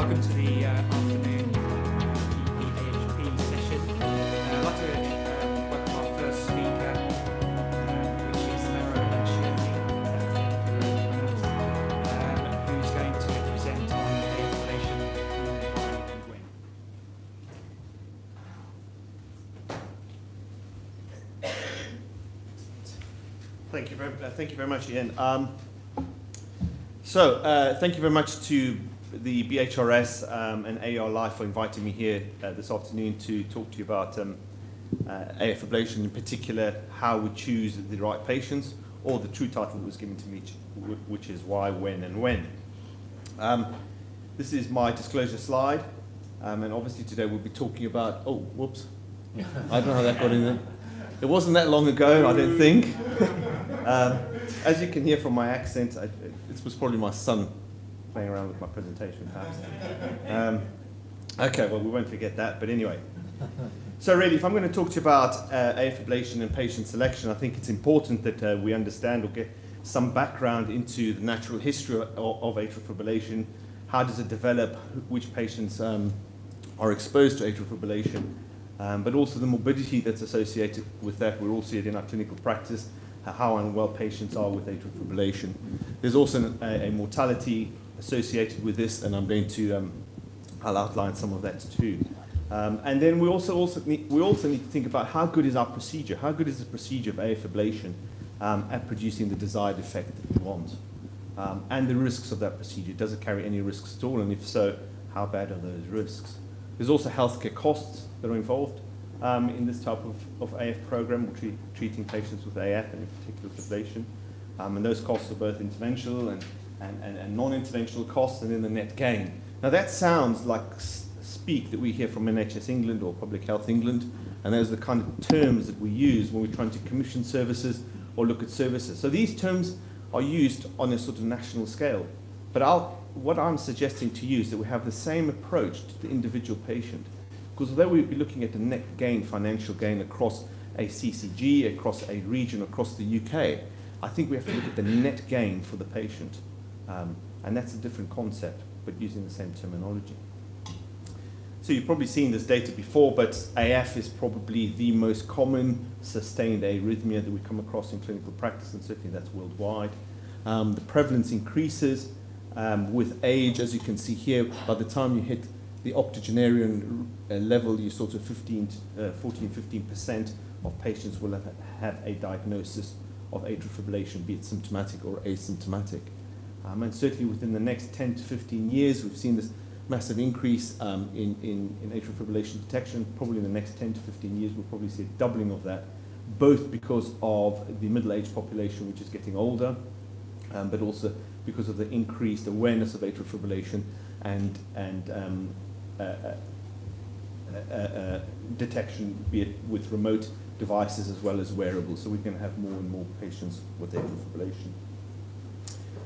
welcome to the afternoon AHP session. I'd like to welcome our first speaker, which is Neuro and who's going to present on ablation and when. Thank you very much, Ian. Thank you very much to the BHRS and AER Live for inviting me here this afternoon to talk to you about AF ablation, in particular how we choose the right patients, or the true title that was given to me, which is why, when, and when. This is my disclosure slide, and obviously today we'll be talking about, oh, whoops, I don't know how that got in there. It wasn't that long ago, I don't think. As you can hear from my accent, this was probably my son playing around with my presentation, perhaps. Okay, well, we won't forget that, but anyway. So really, if I'm going to talk to you about AF ablation and patient selection, I think it's important that we understand or get some background into the natural history of atrial fibrillation. How does it develop? Which patients are exposed to atrial fibrillation? But also the morbidity that's associated with that. We'll all see it in our clinical practice, how unwell patients are with atrial fibrillation. There's also a mortality associated with this, and I'm going to I'll outline some of that too. And then we also need to think about how good is our procedure. How good is the procedure of AF ablation at producing the desired effect that we want? And the risks of that procedure. Does it carry any risks at all? And if so, how bad are those risks? There's also healthcare costs that are involved in this type of AF program, treating patients with AF and in particular fibrillation. And those costs are both interventional and non-interventional costs, and then the net gain. Now that sounds like speak that we hear from NHS England or Public Health England, and those are the kind of terms that we use when we're trying to commission services or look at services. So these terms are used on a sort of national scale. But what I'm suggesting to you is that we have the same approach to the individual patient. Because although we'd be looking at the net gain, financial gain across a CCG, across a region, across the UK, I think we have to look at the net gain for the patient. And that's a different concept, but using the same terminology. So you've probably seen this data before, but AF is probably the most common sustained arrhythmia that we come across in clinical practice, and certainly that's worldwide. The prevalence increases with age, as you can see here. By the time you hit the octogenarian level, you sort of 14-15% of patients will have a diagnosis of atrial fibrillation, be it symptomatic or asymptomatic. And certainly within the next 10 to 15 years, we've seen this massive increase in atrial fibrillation detection. Probably in the next 10 to 15 years, we'll probably see a doubling of that, both because of the middle-aged population, which is getting older, but also because of the increased awareness of atrial fibrillation and detection, be it with remote devices as well as wearables. So we're going to have more and more patients with atrial fibrillation.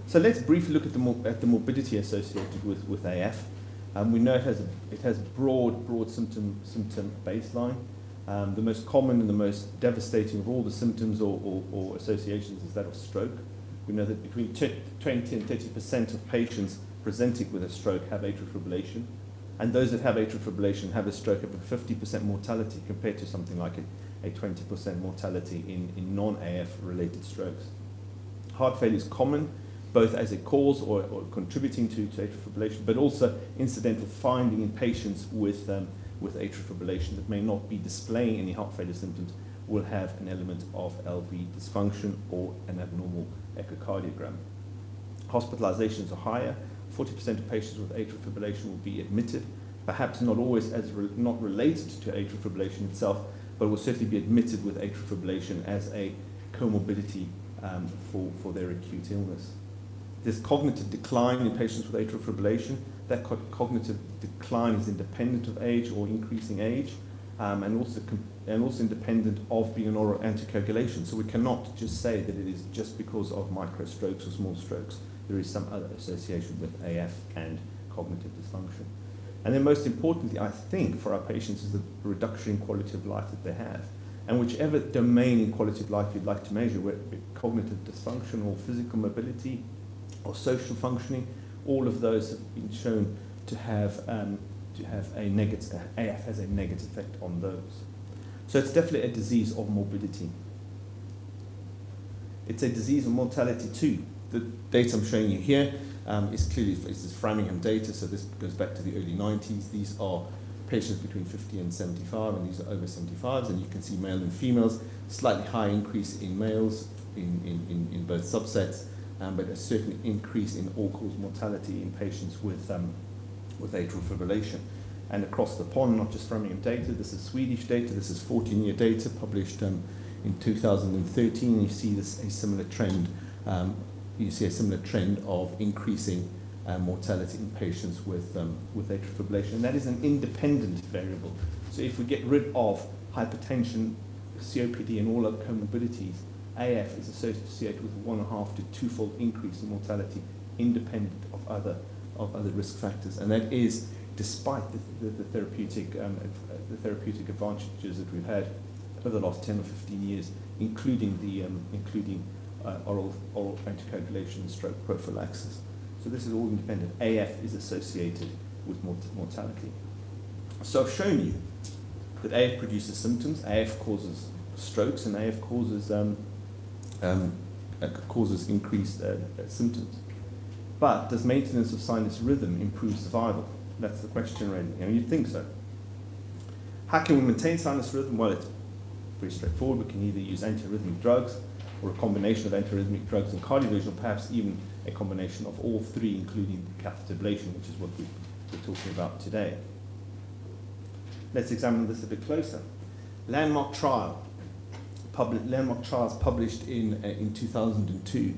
So let's briefly look at the morbidity associated with AF. We know it has broad symptom baseline. The most common and the most devastating of all the symptoms or associations is that of stroke. We know that between 20 and 30% of patients presenting with a stroke have atrial fibrillation, and those that have atrial fibrillation have a stroke of a 50% mortality compared to something like a 20% mortality in non-AF related strokes. Heart failure is common, both as a cause or contributing to atrial fibrillation, but also incidental finding in patients with atrial fibrillation that may not be displaying any heart failure symptoms will have an element of LV dysfunction or an abnormal echocardiogram. Hospitalizations are higher. 40% of patients with atrial fibrillation will be admitted, perhaps not always not related to atrial fibrillation itself, but will certainly be admitted with atrial fibrillation as a comorbidity for their acute illness. There's cognitive decline in patients with atrial fibrillation. That cognitive decline is independent of age or increasing age, and also independent of being an oral anticoagulation. So we cannot just say that it is just because of microstrokes or small strokes. There is some other association with AF and cognitive dysfunction. And then most importantly, I think, for our patients is the reduction in quality of life that they have. And whichever domain in quality of life you'd like to measure, whether it be cognitive dysfunction or physical mobility or social functioning, all of those have been shown to have a negative, AF has a negative effect on those. So it's definitely a disease of morbidity. It's a disease of mortality too. The data I'm showing you here is clearly, this is Framingham data, so this goes back to the early 90s. These are patients between 50 and 75, and these are over 75s, and you can see male and females, slightly high increase in males in both subsets, but a certain increase in all-cause mortality in patients with atrial fibrillation. And across the pond, not just Framingham data, this is Swedish data, this is 14-year data published in 2013, you see a similar trend. You see a similar trend of increasing mortality in patients with atrial fibrillation, and that is an independent variable. So if we get rid of hypertension, COPD, and all other comorbidities, AF is associated with 1.5 to 2-fold increase in mortality, independent of other risk factors, and that is despite the therapeutic advantages that we've had over the last 10 or 15 years, including oral anticoagulation and stroke prophylaxis. So this is all independent. AF is associated with mortality. So I've shown you that AF produces symptoms, AF causes strokes, and AF causes increased symptoms. But does maintenance of sinus rhythm improve survival? That's the question, really. You'd think so. How can we maintain sinus rhythm? Well, it's pretty straightforward. We can either use antiarrhythmic drugs, or a combination of antiarrhythmic drugs and cardioversion, or perhaps even a combination of all three, including catheter ablation, which is what we're talking about today. Let's examine this a bit closer. Landmark trials published in 2002,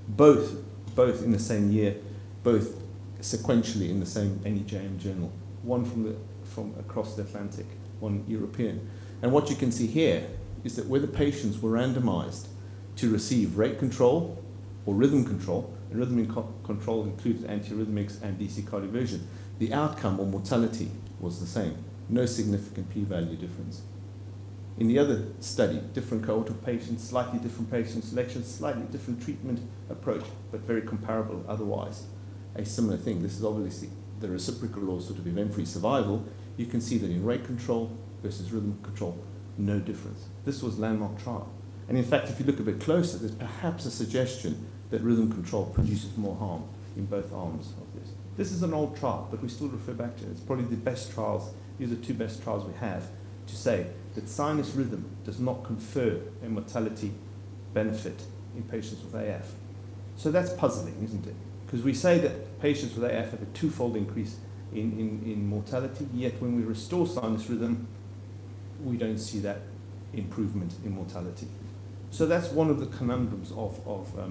both in the same year, both sequentially in the same NEJM journal, one from across the Atlantic, one European. And what you can see here is that whether patients were randomized to receive rate control or rhythm control, and rhythm control included antiarrhythmics and DC cardioversion, the outcome or mortality was the same, no significant p-value difference. In the other study, different cohort of patients, slightly different patient selection, slightly different treatment approach, but very comparable otherwise. A similar thing. This is obviously the reciprocal or sort of event-free survival. You can see that in rate control versus rhythm control, no difference. This was landmark trial. And in fact, if you look a bit closer, there's perhaps a suggestion that rhythm control produces more harm in both arms of this. This is an old trial, but we still refer back to it. It's probably the best trials. These are two best trials we have to say that sinus rhythm does not confer a mortality benefit in patients with AF. So that's puzzling, isn't it? Because we say that patients with AF have a 2-fold increase in mortality, yet when we restore sinus rhythm, we don't see that improvement in mortality. So that's one of the conundrums of atrial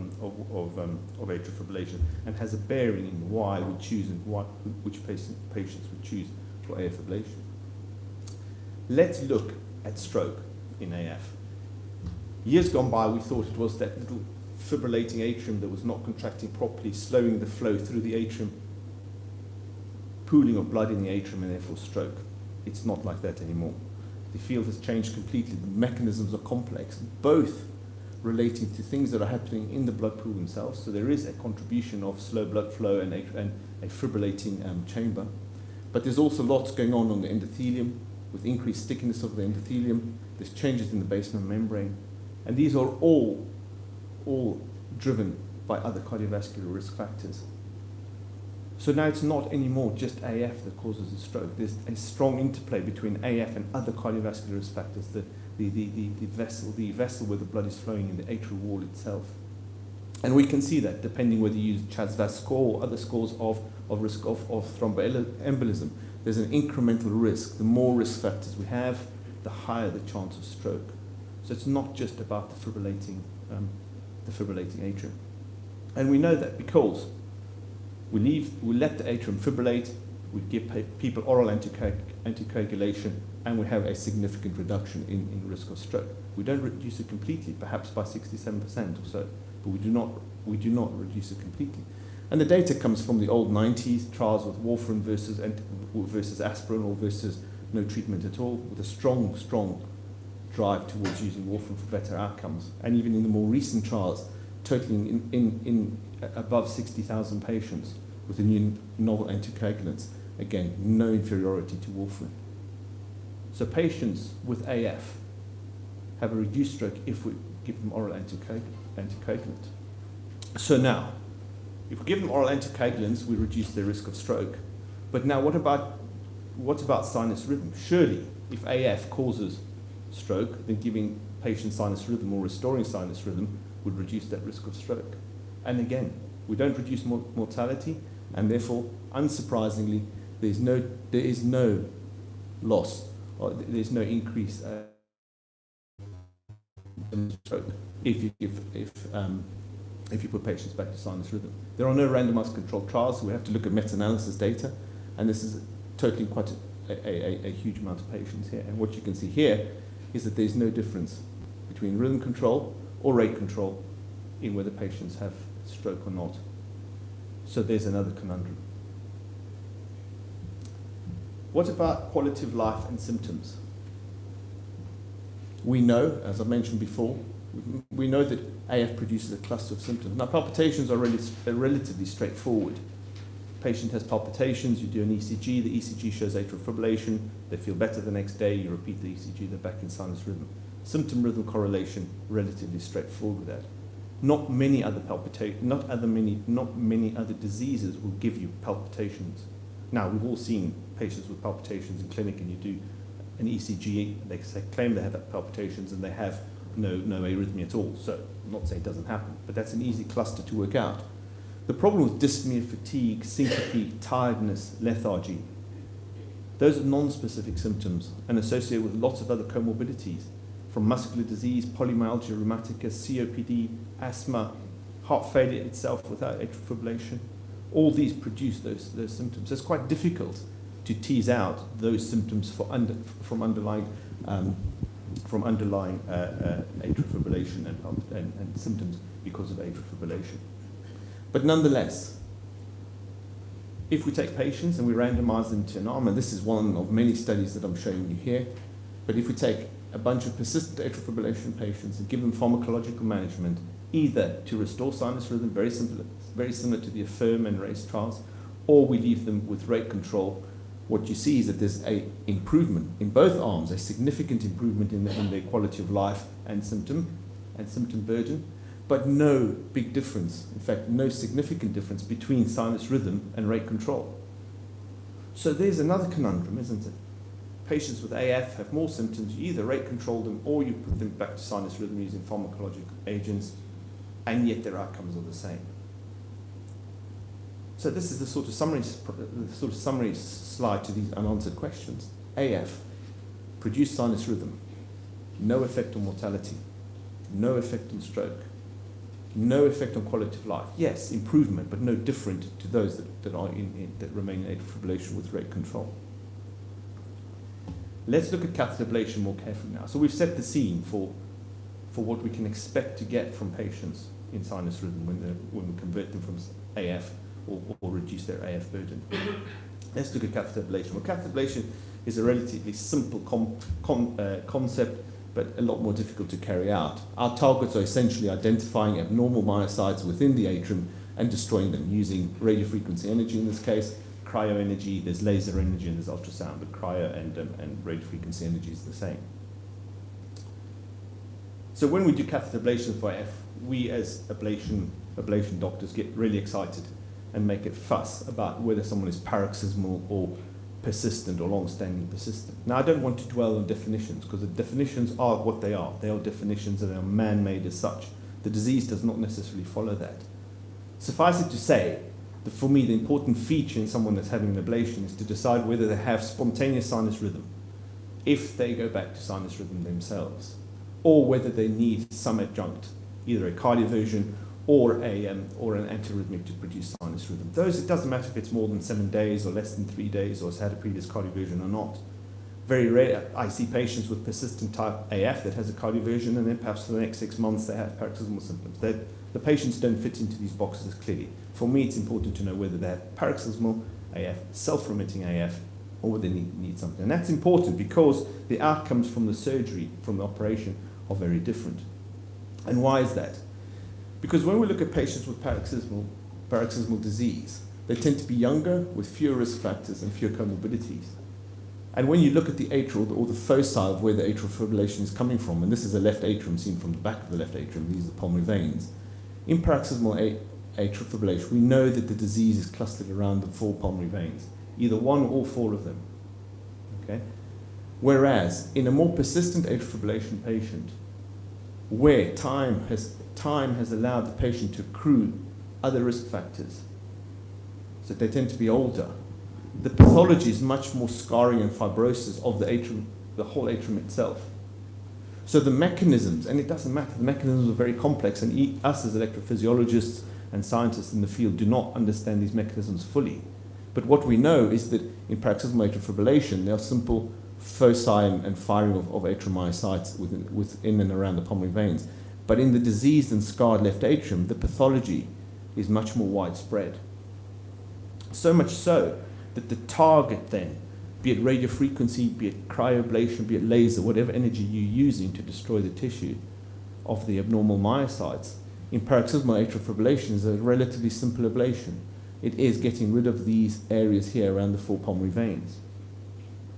fibrillation, and has a bearing in why we choose and which patients we choose for AF ablation. Let's look at stroke in AF. Years gone by, we thought it was that little fibrillating atrium that was not contracting properly, slowing the flow through the atrium, pooling of blood in the atrium, and therefore stroke. It's not like that anymore. The field has changed completely. The mechanisms are complex, both relating to things that are happening in the blood pool themselves. So there is a contribution of slow blood flow and a fibrillating chamber. But there's also lots going on the endothelium, with increased stickiness of the endothelium. There's changes in the basement membrane. And these are all driven by other cardiovascular risk factors. So now it's not anymore just AF that causes a stroke. There's a strong interplay between AF and other cardiovascular risk factors, the vessel where the blood is flowing in the atrial wall itself. And we can see that depending whether you use CHA2DS2-VASc score or other scores of risk of thromboembolism, there's an incremental risk. The more risk factors we have, the higher the chance of stroke. So it's not just about the fibrillating atrium. And we know that because we let the atrium fibrillate, we give people oral anticoagulation, and we have a significant reduction in risk of stroke. We don't reduce it completely, perhaps by 67% or so, but we do not reduce it completely. And the data comes from the old 90s trials with warfarin versus aspirin or versus no treatment at all, with a strong drive towards using warfarin for better outcomes. And even in the more recent trials, totaling in above 60,000 patients with the new novel anticoagulants, Again, no inferiority to warfarin. So patients with AF have a reduced stroke if we give them oral anticoagulant. So now, if we give them oral anticoagulants, we reduce their risk of stroke. But now what about sinus rhythm? Surely, if AF causes stroke, then giving patients sinus rhythm or restoring sinus rhythm would reduce that risk of stroke. And again, we don't reduce mortality, and therefore, unsurprisingly, there is no loss, or there's no increase in stroke if you put patients back to sinus rhythm. There are no randomized controlled trials, so we have to look at meta-analysis data, and this is totaling quite a huge amount of patients here. And what you can see here is that there's no difference between rhythm control or rate control in whether patients have stroke or not. So there's another conundrum. What about quality of life and symptoms? We know, as I mentioned before, we know that AF produces a cluster of symptoms. Now, palpitations are relatively straightforward. Patient has palpitations, you do an ECG, the ECG shows atrial fibrillation, they feel better the next day, you repeat the ECG, they're back in sinus rhythm. Symptom-rhythm correlation, relatively straightforward with that. Not many other diseases will give you palpitations. Now, we've all seen patients with palpitations in clinic, and you do an ECG, they claim they have palpitations, and they have no arrhythmia at all. So, I'm not saying it doesn't happen, but that's an easy cluster to work out. The problem with dyspnea, fatigue, syncope, tiredness, lethargy, those are non-specific symptoms and associated with lots of other comorbidities, from muscular disease, polymyalgia rheumatica, COPD, asthma, heart failure itself without atrial fibrillation. All these produce those symptoms. So it's quite difficult to tease out those symptoms from underlying atrial fibrillation and symptoms because of atrial fibrillation. But nonetheless, if we take patients and we randomize them to an arm, and this is one of many studies that I'm showing you here, but if we take a bunch of persistent atrial fibrillation patients and give them pharmacological management, either to restore sinus rhythm, very similar to the AFFIRM and RACE trials, or we leave them with rate control, what you see is that there's an improvement in both arms, a significant improvement in their quality of life and symptom burden, but no big difference, in fact, no significant difference between sinus rhythm and rate control. So there's another conundrum, isn't it? Patients with AF have more symptoms, you either rate control them or you put them back to sinus rhythm using pharmacological agents, and yet their outcomes are the same. So this is the sort of summary slide to these unanswered questions. AF, produced sinus rhythm, no effect on mortality, no effect on stroke, no effect on quality of life. Yes, improvement, but no different to those that remain in atrial fibrillation with rate control. Let's look at catheter ablation more carefully now. So we've set the scene for what we can expect to get from patients in sinus rhythm when we convert them from AF or reduce their AF burden. Let's look at catheter ablation. Well, catheter ablation is a relatively simple concept, but a lot more difficult to carry out. Our targets are essentially identifying abnormal myocytes within the atrium and destroying them using radiofrequency energy in this case, cryo energy, there's laser energy and there's ultrasound, but cryo and radiofrequency energy is the same. So when we do catheter ablation for AF, we as ablation doctors get really excited and make a fuss about whether someone is paroxysmal or persistent or long-standing persistent. Now, I don't want to dwell on definitions because the definitions are what they are. They are definitions and they are man-made as such. The disease does not necessarily follow that. Suffice it to say that for me, the important feature in someone that's having an ablation is to decide whether they have spontaneous sinus rhythm, if they go back to sinus rhythm themselves, or whether they need some adjunct, either a cardioversion or an antiarrhythmic to produce sinus rhythm. Those, it doesn't matter if it's more than 7 days or less than 3 days or has had a previous cardioversion or not. Very rare, I see patients with persistent type AF that has a cardioversion and then perhaps for the next 6 months they have paroxysmal symptoms. The patients don't fit into these boxes clearly. For me, it's important to know whether they have paroxysmal AF, self-remitting AF, or whether they need something. And that's important because the outcomes from the surgery, from the operation, are very different. And why is that? Because when we look at patients with paroxysmal disease, They tend to be younger with fewer risk factors and fewer comorbidities. And when you look at the atrial or the foci of where the atrial fibrillation is coming from, and this is the left atrium seen from the back of the left atrium, these are the pulmonary veins. In paroxysmal atrial fibrillation, we know that the disease is clustered around the 4 pulmonary veins, either one or all 4 of them. Okay? Whereas in a more persistent atrial fibrillation patient, where time has allowed the patient to accrue other risk factors, so they tend to be older, the pathology is much more scarring and fibrosis of the atrium, the whole atrium itself. So the mechanisms, and it doesn't matter, the mechanisms are very complex, and us as electrophysiologists and scientists in the field do not understand these mechanisms fully. But what we know is that in paroxysmal atrial fibrillation, there are simple foci and firing of atriomyocytes within and around the pulmonary veins. But in the diseased and scarred left atrium, the pathology is much more widespread. So much so that the target then, be it radiofrequency, be it cryoablation, be it laser, whatever energy you're using to destroy the tissue of the abnormal myocytes, in paroxysmal atrial fibrillation is a relatively simple ablation. It is getting rid of these areas here around the 4 pulmonary veins.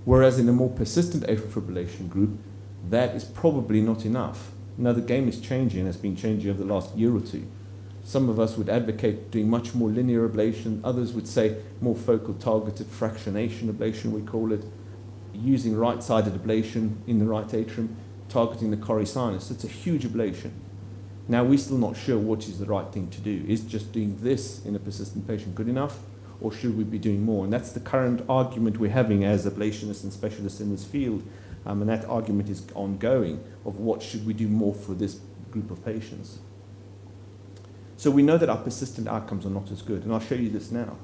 Whereas in a more persistent atrial fibrillation group, that is probably not enough. Now the game is changing, has been changing over the last year or two. Some of us would advocate doing much more linear ablation. Others would say more focal targeted fractionation ablation, we call it, using right-sided ablation in the right atrium, targeting the choric sinus. It's a huge ablation. Now, we're still not sure what is the right thing to do. Is just doing this in a persistent patient good enough, or should we be doing more? And that's the current argument we're having as ablationists and specialists in this field, and that argument is ongoing of what should we do more for this group of patients. So we know that our persistent outcomes are not as good, and I'll show you this now.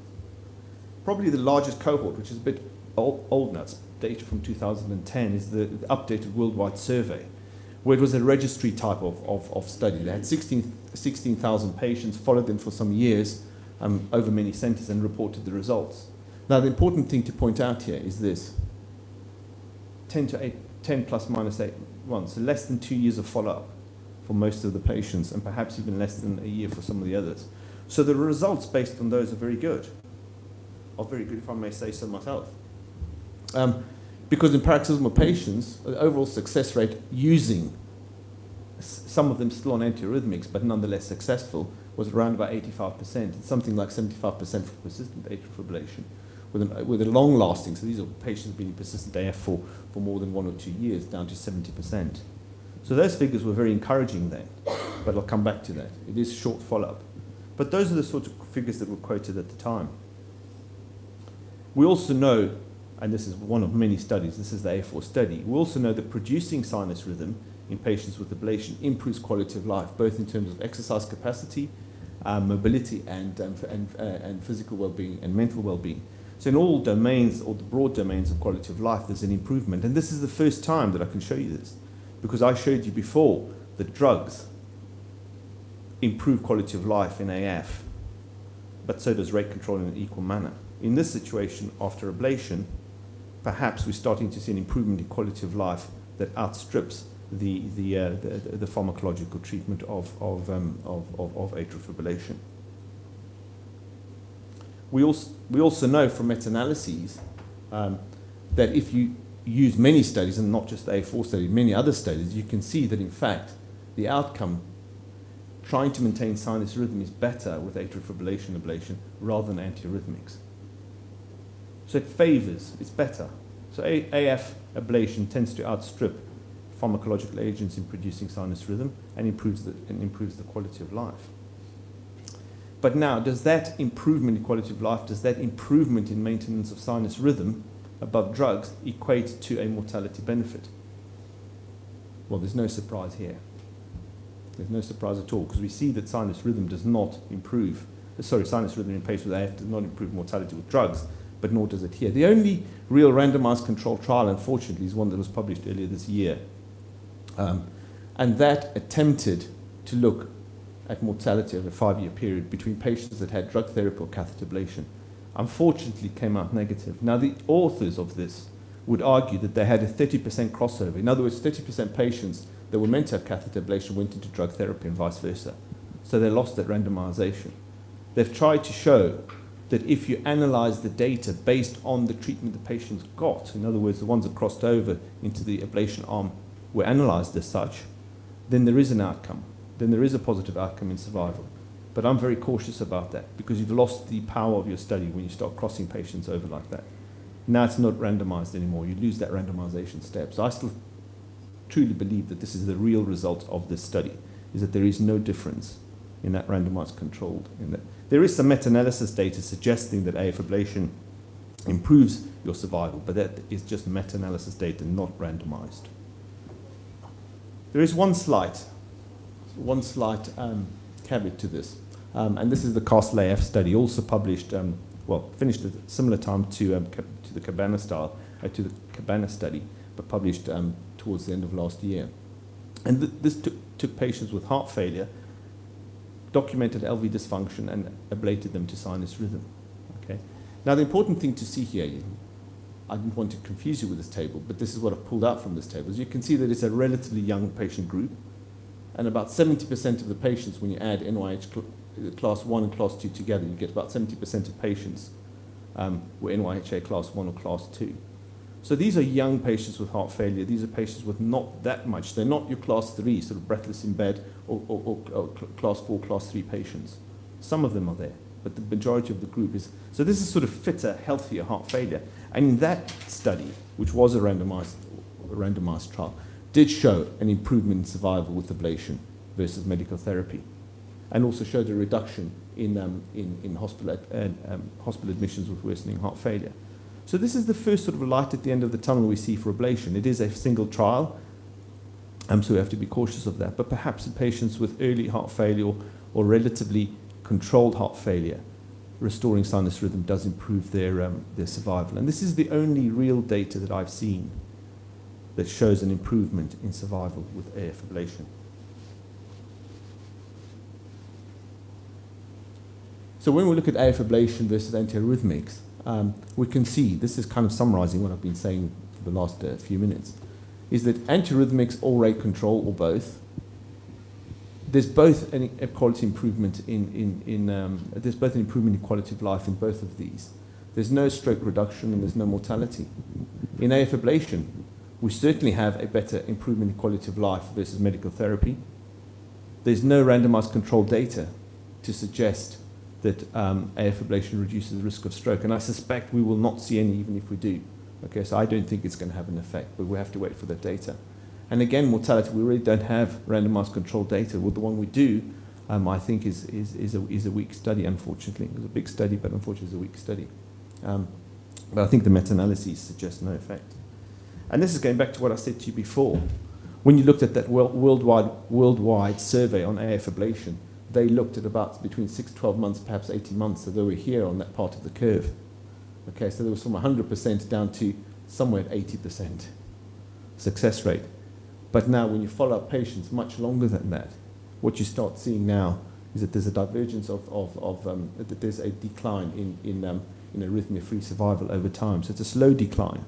Probably the largest cohort, which is a bit old now, it's data from 2010, is the updated worldwide survey, where it was a registry type of study. They had 16,000 patients, followed them for some years over many centers, and reported the results. Now, the important thing to point out here is this: 10 plus minus 8 months, so less than 2 years of follow-up for most of the patients, and perhaps even less than a year for some of the others. So the results based on those are very good, if I may say so myself. Because in paroxysmal patients, the overall success rate using, some of them still on antiarrhythmics, but nonetheless successful, was around about 85%, and something like 75% for persistent atrial fibrillation, with a long-lasting, so these are patients being persistent AF for more than 1 or 2 years, down to 70%. So those figures were very encouraging then, but I'll come back to that. It is short follow-up. But those are the sort of figures that were quoted at the time. We also know, and this is one of many studies, this is the A4 study, we also know that producing sinus rhythm in patients with ablation improves quality of life, both in terms of exercise capacity, mobility, and physical well-being and mental well-being. So in all domains, or the broad domains of quality of life, there's an improvement. And this is the first time that I can show you this, because I showed you before that drugs improve quality of life in AF, but so does rate control in an equal manner. In this situation, after ablation, perhaps we're starting to see an improvement in quality of life that outstrips the pharmacological treatment of atrial fibrillation. We also know from meta-analyses that if you use many studies, and not just the A4 study, many other studies, you can see that in fact the outcome trying to maintain sinus rhythm is better with atrial fibrillation ablation rather than antiarrhythmics. So it favors, it's better. So AF ablation tends to outstrip pharmacological agents in producing sinus rhythm and improves the quality of life. But now, does that improvement in quality of life, does that improvement in maintenance of sinus rhythm above drugs equate to a mortality benefit? Well, there's no surprise here. There's no surprise at all, because we see that sinus rhythm does not improve, sinus rhythm in patients with AF does not improve mortality with drugs, but nor does it here. The only real randomized controlled trial, unfortunately, is one that was published earlier this year. And that attempted to look at mortality over a 5-year period between patients that had drug therapy or catheter ablation. Unfortunately, came out negative. Now, the authors of this would argue that they had a 30% crossover. In other words, 30% patients that were meant to have catheter ablation went into drug therapy and vice versa. So they lost that randomization. They've tried to show that if you analyze the data based on the treatment the patients got, in other words, the ones that crossed over into the ablation arm were analyzed as such, then there is an outcome. Then there is a positive outcome in survival. But I'm very cautious about that because you've lost the power of your study when you start crossing patients over like that. Now it's not randomized anymore. You lose that randomization step. So I still truly believe that this is the real result of this study, is that there is no difference in that randomized controlled. There is some meta-analysis data suggesting that AF ablation improves your survival, but that is just meta-analysis data, not randomized. There is one slight caveat to this, and this is the CASTLE-AF study, also published, finished at a similar time to the Cabana study, but published towards the end of last year. And this took patients with heart failure, documented LV dysfunction, and ablated them to sinus rhythm. Okay. Now the important thing to see here, I didn't want to confuse you with this table, but this is what I've pulled out from this table. As you can see that it's a relatively young patient group, and about 70% of the patients, when you add NYH class 1 and class 2 together, you get about 70% of patients were NYHA class 1 or class 2. So these are young patients with heart failure. These are patients with not that much. They're not your class 3, sort of breathless in bed, or class 4, class 3 patients. Some of them are there, but the majority of the group is. So this is sort of fitter, healthier heart failure. And in that study, which was a randomized trial, did show an improvement in survival with ablation versus medical therapy, and also showed a reduction in hospital admissions with worsening heart failure. So this is the first sort of light at the end of the tunnel we see for ablation. It is a single trial, so we have to be cautious of that. But perhaps in patients with early heart failure or relatively controlled heart failure, restoring sinus rhythm does improve their survival. And this is the only real data that I've seen that shows an improvement in survival with AF ablation. So when we look at AF ablation versus antiarrhythmics, we can see, this is kind of summarizing what I've been saying for the last few minutes, is that antiarrhythmics or rate control or both, there's both a quality improvement there's both an improvement in quality of life in both of these. There's no stroke reduction and there's no mortality. In AF ablation, we certainly have a better improvement in quality of life versus medical therapy. There's no randomized controlled data to suggest that AF ablation reduces the risk of stroke, and I suspect we will not see any even if we do. Okay, so I don't think it's going to have an effect, but we have to wait for that data. And again, mortality, we really don't have randomized controlled data. Well, the one we do, I think is a weak study, unfortunately. It was a big study, but unfortunately it's a weak study. But I think the meta-analyses suggest no effect. And this is going back to what I said to you before. When you looked at that worldwide survey on AF ablation, they looked at about between 6 to 12 months, perhaps 18 months, so they were here on that part of the curve. Okay, so there was from 100% down to somewhere at 80% success rate. But now when you follow up patients much longer than that, what you start seeing now is that there's a divergence that there's a decline in arrhythmia-free survival over time. So it's a slow decline.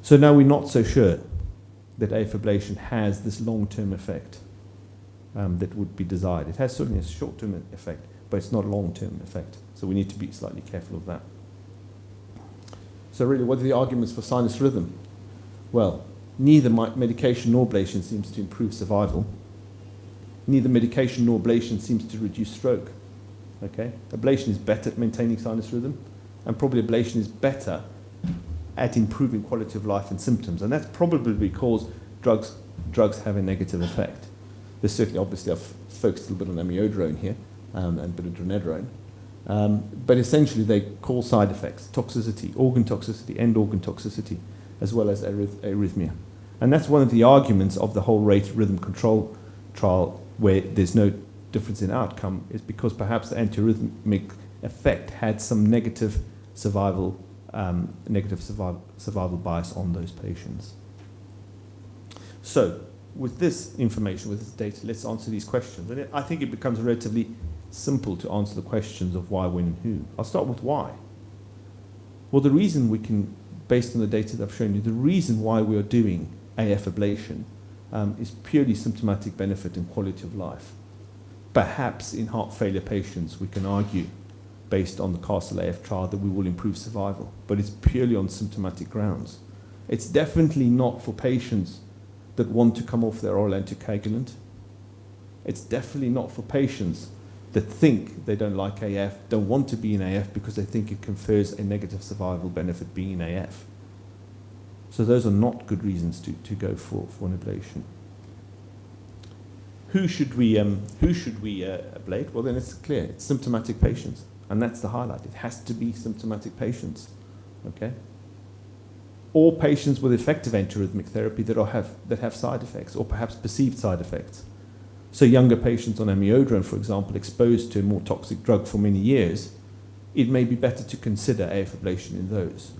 So now we're not so sure that AF ablation has this long-term effect that would be desired. It has certainly a short-term effect, but it's not a long-term effect. So we need to be slightly careful of that. So really, what are the arguments for sinus rhythm? Well, neither medication nor ablation seems to improve survival. Neither medication nor ablation seems to reduce stroke. Okay? Ablation is better at maintaining sinus rhythm, and probably ablation is better at improving quality of life and symptoms. And that's probably because drugs have a negative effect. There's certainly, obviously, I've focused a little bit on amiodarone here, and a bit of dronedarone. But essentially, they cause side effects, toxicity, organ toxicity, end organ toxicity, as well as arrhythmia. And that's one of the arguments of the whole rate rhythm control trial, where there's no difference in outcome, is because perhaps the antiarrhythmic effect had some negative survival bias on those patients. So, with this information, with this data, let's answer these questions. And I think it becomes relatively simple to answer the questions of why, when, and who. I'll start with why. Well, the reason we can, based on the data that I've shown you, the reason why we are doing AF ablation is purely symptomatic benefit and quality of life. Perhaps in heart failure patients, we can argue based on the Castle AF trial that we will improve survival, but it's purely on symptomatic grounds. It's definitely not for patients that want to come off their oral anticoagulant. It's definitely not for patients that think they don't like AF, don't want to be in AF because they think it confers a negative survival benefit being in AF. So those are not good reasons to go for an ablation. Who should we ablate? Well, then it's clear. It's symptomatic patients, and that's the highlight. It has to be symptomatic patients, okay? Or patients with effective antiarrhythmic therapy that have side effects, or perhaps perceived side effects. So younger patients on amiodarone, for example, exposed to a more toxic drug for many years, it may be better to consider AF ablation in those.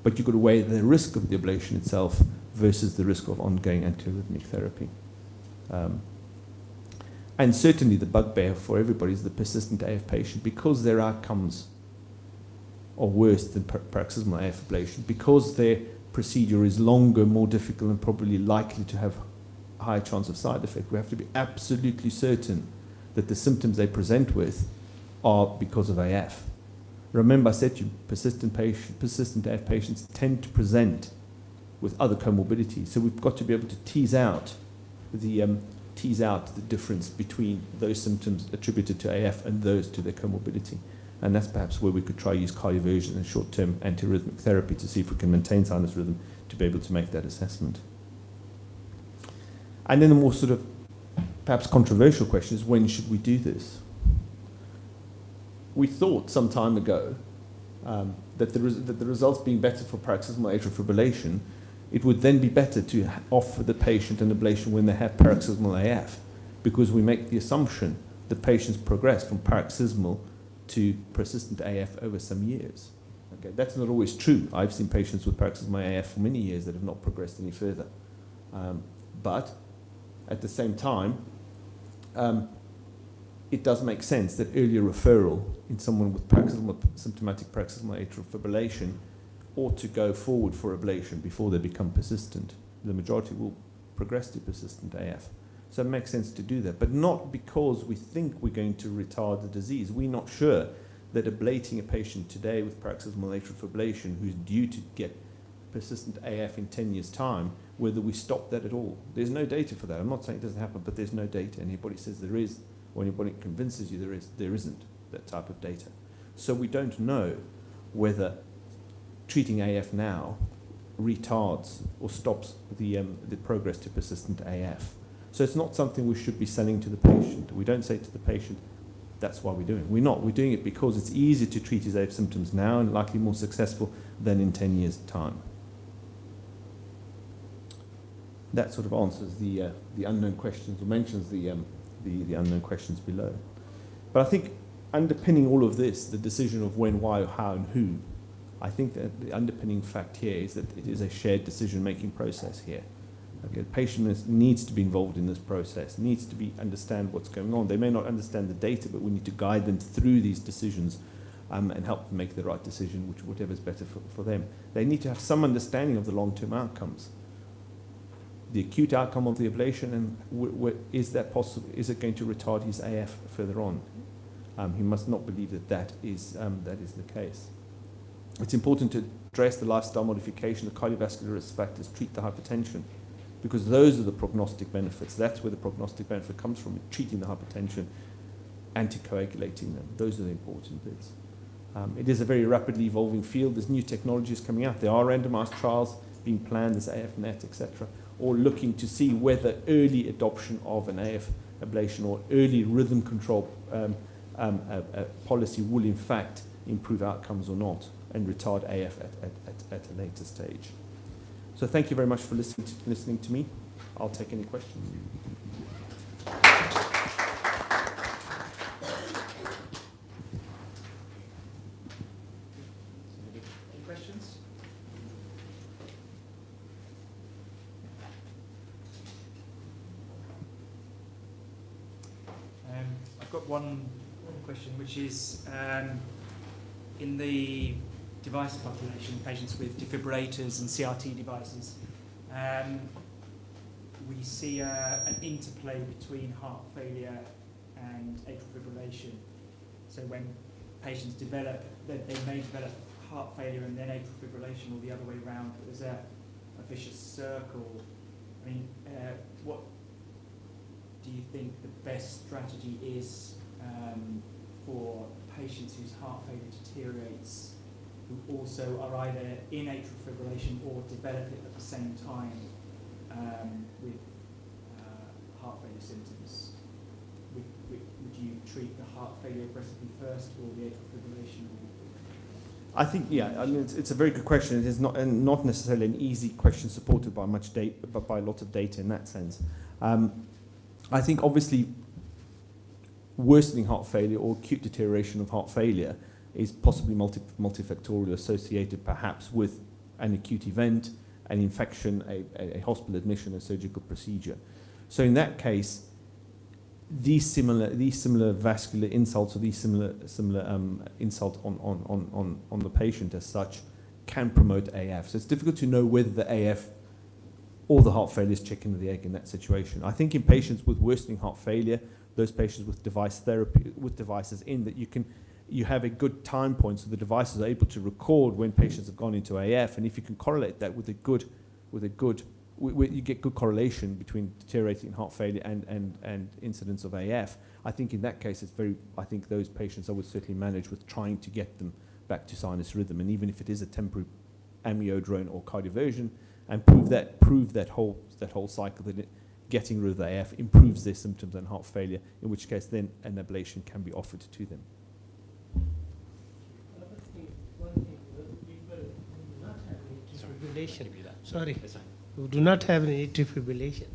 But you've got to weigh the risk of the ablation itself versus the risk of ongoing antiarrhythmic therapy. And certainly the bugbear for everybody is the persistent AF patient, because their outcomes are worse than paroxysmal AF ablation, because their procedure is longer, more difficult, and probably likely to have a higher chance of side effect. We have to be absolutely certain that the symptoms they present with are because of AF. Remember, I said to you, persistent AF patients tend to present with other comorbidities, so we've got to be able to tease out the difference between those symptoms attributed to AF and those to their comorbidity. And that's perhaps where we could try use cardioversion and short-term antiarrhythmic therapy to see if we can maintain sinus rhythm to be able to make that assessment. And then the more sort of perhaps controversial question is, when should we do this? We thought some time ago that the results being better for paroxysmal atrial fibrillation, it would then be better to offer the patient an ablation when they have paroxysmal AF, because we make the assumption that patients progress from paroxysmal to persistent AF over some years. Okay, that's not always true. I've seen patients with paroxysmal AF for many years that have not progressed any further. But at the same time, it does make sense that earlier referral in someone with symptomatic paroxysmal atrial fibrillation ought to go forward for ablation before they become persistent. The majority will progress to persistent AF. So it makes sense to do that, but not because we think we're going to retard the disease. We're not sure that ablating a patient today with paroxysmal atrial fibrillation who's due to get persistent AF in 10 years' time, whether we stop that at all. There's no data for that. I'm not saying it doesn't happen, but there's no data. Anybody says there is, or anybody convinces you there isn't that type of data. So we don't know whether treating AF now retards or stops the progress to persistent AF. So it's not something we should be selling to the patient. We don't say to the patient, that's why we're doing it. We're not. We're doing it because it's easier to treat his AF symptoms now and likely more successful than in 10 years' time. That sort of answers the unknown questions, or mentions the unknown questions below. But I think underpinning all of this, the decision of when, why, how, and who, I think that the underpinning fact here is that it is a shared decision-making process here. Okay, the patient needs to be involved in this process, needs to understand what's going on. They may not understand the data, but we need to guide them through these decisions and help them make the right decision, whatever is better for them. They need to have some understanding of the long-term outcomes. The acute outcome of the ablation, and is that possible? Is it going to retard his AF further on? He must not believe that is the case. It's important to address the lifestyle modification, the cardiovascular risk factors, treat the hypertension, because those are the prognostic benefits. That's where the prognostic benefit comes from, treating the hypertension, anticoagulating them. Those are the important bits. It is a very rapidly evolving field. There's new technologies coming out. There are randomized trials being planned, there's AFNet, etc., or looking to see whether early adoption of an AF ablation or early rhythm control policy will in fact improve outcomes or not and retard AF at a later stage. So thank you very much for listening to me. I'll take any questions. Any questions? I've got one question, which is in the device population, patients with defibrillators and CRT devices, we see an interplay between heart failure and atrial fibrillation. So when patients develop, they may develop heart failure and then atrial fibrillation, or the other way around. But there's a vicious circle. I mean, what do you think the best strategy is for patients whose heart failure deteriorates, who also are either in atrial fibrillation or develop it at the same time with heart failure symptoms? Would you treat the heart failure aggressively first, or the atrial fibrillation? I think, yeah, I mean, it's a very good question. It is not necessarily an easy question supported by much data, but by a lot of data in that sense. I think obviously worsening heart failure or acute deterioration of heart failure is possibly multifactorial, associated perhaps with an acute event, an infection, a hospital admission, a surgical procedure. So in that case, these similar vascular insults, or these similar insult on the patient as such, can promote AF. So it's difficult to know whether the AF or the heart failure is chicken or the egg in that situation. I think in patients with worsening heart failure, those patients with device therapy, with devices in, that you have a good time point, so the devices are able to record when patients have gone into AF, and if you can correlate that you get good correlation between deteriorating heart failure and incidence of AF. I think in that case, I think those patients I would certainly manage with trying to get them back to sinus rhythm, and even if it is a temporary amiodarone or cardioversion, and prove that whole cycle that getting rid of the AF improves their symptoms and heart failure, in which case then an ablation can be offered to them. One thing, people do not have atrial fibrillation. Sorry, who do not have an atrial fibrillation,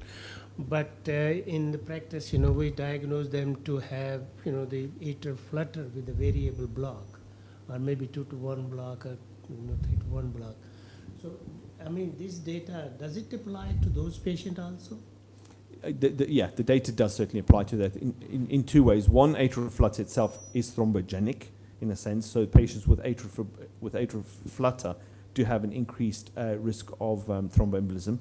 but in the practice, we diagnose them to have, the atrial flutter with a variable block, or maybe 2 to 1 block, or 3 to 1 block. So, I mean, this data, does it apply to those patients also? The data does certainly apply to that in two ways. One, atrial flutter itself is thrombogenic in a sense, so patients with atrial flutter do have an increased risk of thromboembolism,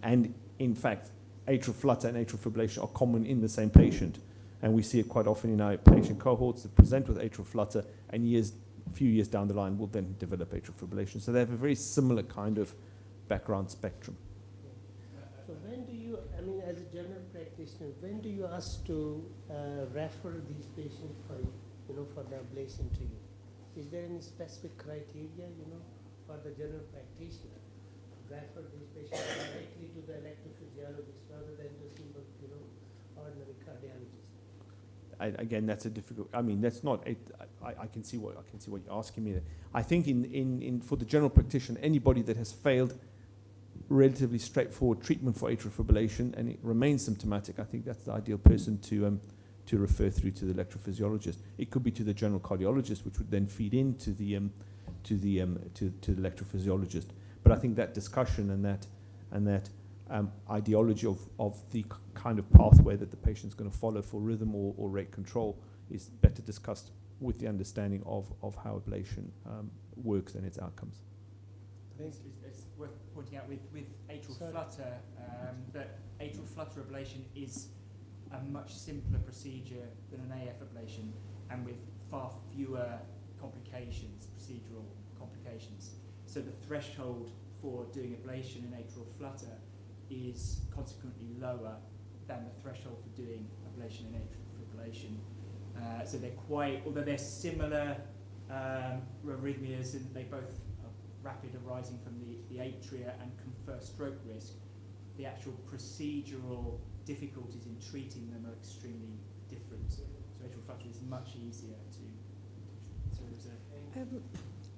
and in fact, atrial flutter and atrial fibrillation are common in the same patient, and we see it quite often in our patient cohorts that present with atrial flutter, and a few years down the line will then develop atrial fibrillation. So they have a very similar kind of background spectrum. So when do you, I mean, as a general practitioner, when do you ask to refer these patients for the ablation to you? Is there any specific criteria, for the general practitioner to refer these patients directly to the electrophysiologist rather than to simple, ordinary cardiologist? Again, that's a difficult. I mean, that's not. I can see what you're asking me there. I think in for the general practitioner, anybody that has failed relatively straightforward treatment for atrial fibrillation and it remains symptomatic, I think that's the ideal person to refer through to the electrophysiologist. It could be to the general cardiologist, which would then feed into the electrophysiologist. But I think that discussion and that ideology of the kind of pathway that the patient's going to follow for rhythm or rate control is better discussed with the understanding of how ablation works and its outcomes. It's worth pointing out with atrial flutter that atrial flutter ablation is a much simpler procedure than an AF ablation, and with far fewer complications, procedural complications. So the threshold for doing ablation in atrial flutter is consequently lower than the threshold for doing ablation in atrial fibrillation. So they're although they're similar arrhythmias, and they both are rapid arising from the atria and confer stroke risk, the actual procedural difficulties in treating them are extremely different. So atrial flutter is much easier to observe.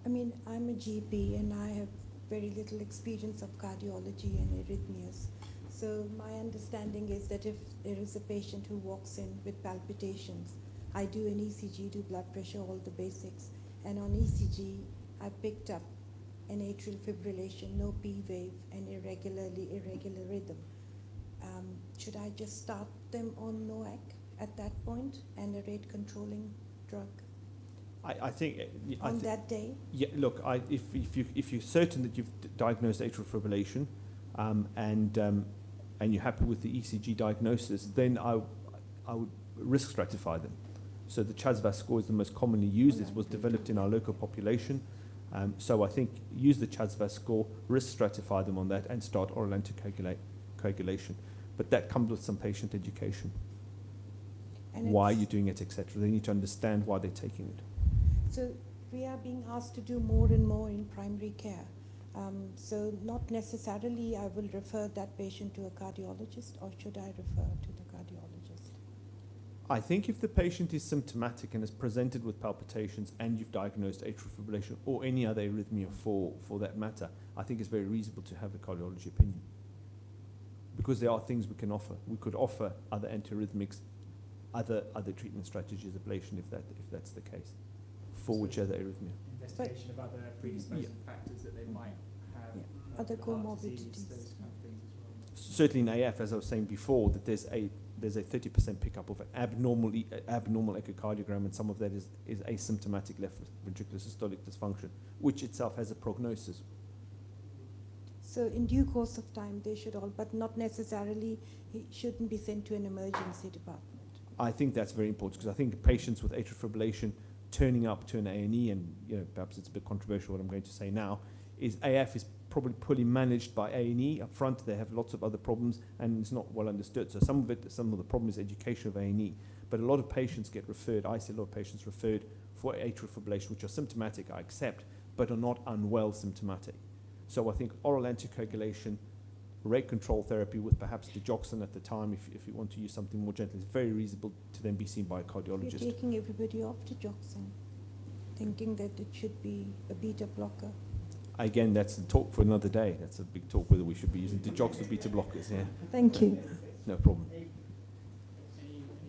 I mean, I'm a GP and I have very little experience of cardiology and arrhythmias. So my understanding is that if there is a patient who walks in with palpitations, I do an ECG, do blood pressure, all the basics, and on ECG I picked up an atrial fibrillation, no P wave, and irregular rhythm. Should I just start them on NOAC at that point and a rate controlling drug? I think on that day? Yeah, look, if you're certain that you've diagnosed atrial fibrillation and you're happy with the ECG diagnosis, then I would risk stratify them. So the CHAS-VAS score is the most commonly used. It was developed in our local population. So I think use the CHAS-VAS score, risk stratify them on that, and start oral anticoagulation. But that comes with some patient education. And Why it's- you're doing it, etc. They need to understand why they're taking it. So we are being asked to do more and more in primary care. So not necessarily I will refer that patient to a cardiologist, or should I refer to the cardiologist? I think if the patient is symptomatic and is presented with palpitations and you've diagnosed atrial fibrillation or any other arrhythmia for that matter, I think it's very reasonable to have a cardiology opinion. Because there are things we can offer. We could offer other antiarrhythmics, other treatment strategies, ablation if that's the case, for whichever arrhythmia. Investigation of other predisposing factors that they might have. Yeah. Other the heart comorbidities. disease, those kind of things as well. Certainly in AF, as I was saying before, that there's a 30% pickup of an abnormal echocardiogram, and some of that is asymptomatic left ventricular systolic dysfunction, which itself has a prognosis. So in due course of time, they should all, but not necessarily, he shouldn't be sent to an emergency department. I think that's very important, because I think patients with atrial fibrillation turning up to an A&E, and perhaps it's a bit controversial what I'm going to say now, is AF is probably poorly managed by A&E up front. They have lots of other problems, and it's not well understood. So some of the problem is education of A&E. But a lot of patients get referred, I see a lot of patients referred for atrial fibrillation, which are symptomatic, I accept, but are not unwell symptomatic. So I think oral anticoagulation, rate control therapy with perhaps digoxin at the time, if you want to use something more gentle, is very reasonable to then be seen by a cardiologist. You're taking everybody off digoxin, thinking that it should be a beta blocker. Again, that's a talk for another day. That's a big talk, whether we should be using digoxin or beta blockers. Yeah, Thank you. no problem. Any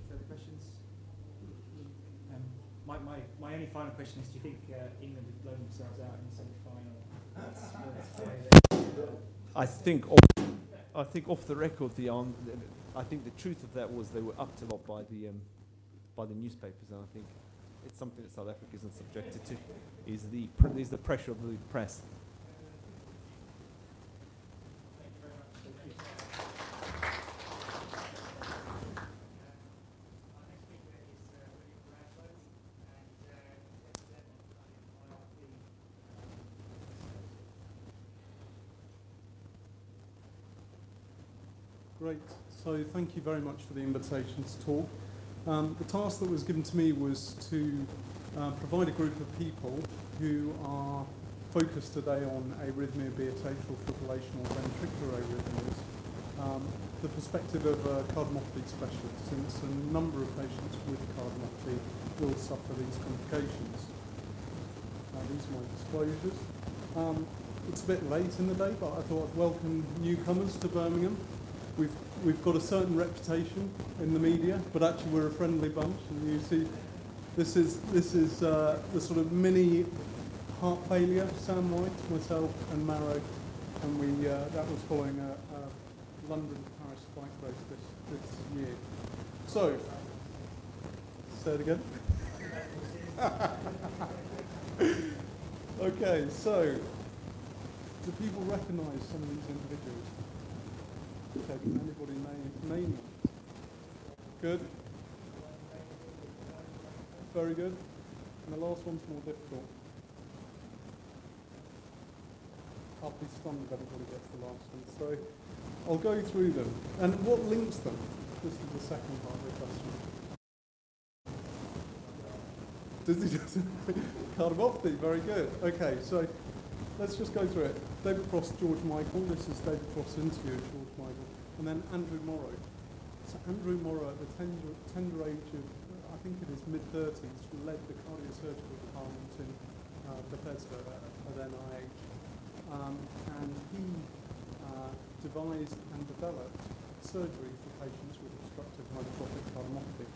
further questions? My only final question is, do you think England have blown themselves out in the semi-final? I think off the record, I think the truth of that was they were upped a lot by the newspapers, and I think it's something that South Africa isn't subjected to, is the pressure of the press. Great. So thank you very much for the invitation to talk. The task that was given to me was to provide a group of people who are focused today on arrhythmia, be it atrial fibrillation or ventricular arrhythmias, the perspective of a cardiomyopathy specialist, since a number of patients with cardiomyopathy will suffer these complications. These are my disclosures. It's a bit late in the day, but I thought I'd welcome newcomers to Birmingham. We've got a certain reputation in the media, but actually we're a friendly bunch. And you see, this is the sort of mini heart failure. Sam White, myself, and Marrow, and that was following a London-Paris bike race this year. So, say it again. Okay, so do people recognise some of these individuals? Okay, can anybody name them? Good. Very good. And the last one's more difficult. I'll be stunned if anybody gets the last one. So I'll go through them. And what links them? This is the second part of the question. Does he just cardiomyopathy? Very good. Okay, so let's just go through it. David Frost, George Michael. This is David Frost's interview of George Michael. And then Andrew Morrow. So Andrew Morrow, at the tender age of, I think it is mid-30s, led the cardiosurgical department in Bethesda at NIH. And he devised and developed surgery for patients with obstructive hypertrophic cardiomyopathy.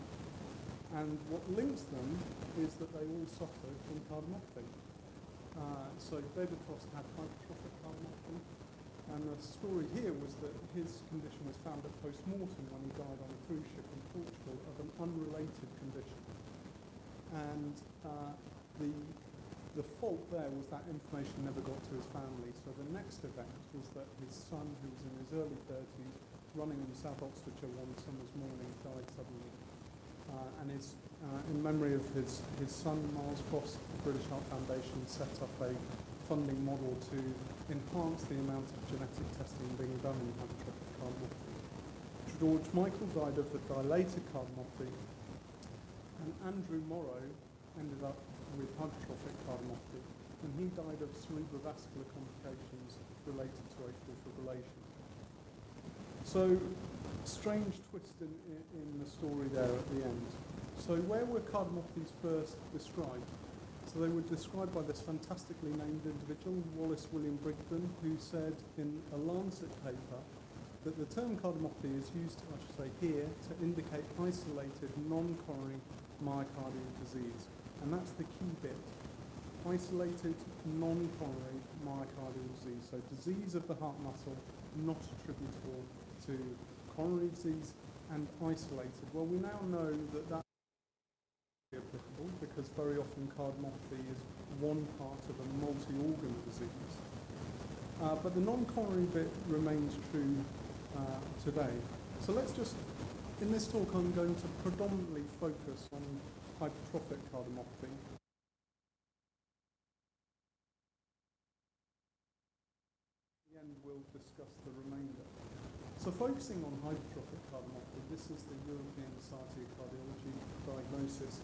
And what links them is that they all suffer from cardiomyopathy. So David Frost had hypertrophic cardiomyopathy, and the story here was that his condition was found at post-mortem when he died on a cruise ship in Portugal of an unrelated condition. And the fault there was that information never got to his family. So the next event was that his son, who was in his early 30s, running in South Oxfordshire one summer's morning, died suddenly. And his in memory of his son, Miles Frost, the British Heart Foundation set up a funding model to enhance the amount of genetic testing being done in hypertrophic cardiomyopathy. George Michael died of the dilated cardiomyopathy, and Andrew Morrow ended up with hypertrophic cardiomyopathy, and he died of cerebrovascular complications related to atrial fibrillation. So, strange twist in the story there at the end. So where were cardiomyopathies first described? So they were described by this fantastically named individual, Wallace William Brigden, who said in a Lancet paper that the term cardiomyopathy is used, I should say here, to indicate isolated non-coronary myocardial disease. And that's the key bit. Isolated non-coronary myocardial disease. So disease of the heart muscle not attributable to coronary disease and isolated. Well, we now know that that's applicable because very often cardiomyopathy is one part of a multi-organ disease. But the non-coronary bit remains true today. So let's just, in this talk I'm going to predominantly focus on hypertrophic cardiomyopathy. At the end we'll discuss the remainder. So focusing on hypertrophic cardiomyopathy, this is the European Society of Cardiology diagnosis.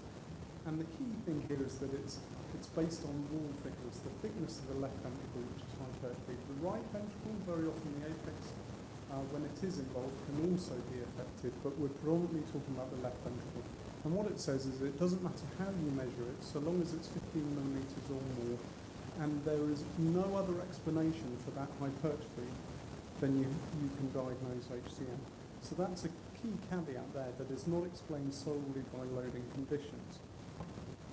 And the key thing here is that it's based on wall thickness, the thickness of the left ventricle, which is hypertrophy. The right ventricle, very often the apex, when it is involved, can also be affected, but we're predominantly talking about the left ventricle. And what it says is it doesn't matter how you measure it, so long as it's 15 millimetres or more, and there is no other explanation for that hypertrophy, then you can diagnose HCM. So that's a key caveat there, that is not explained solely by loading conditions.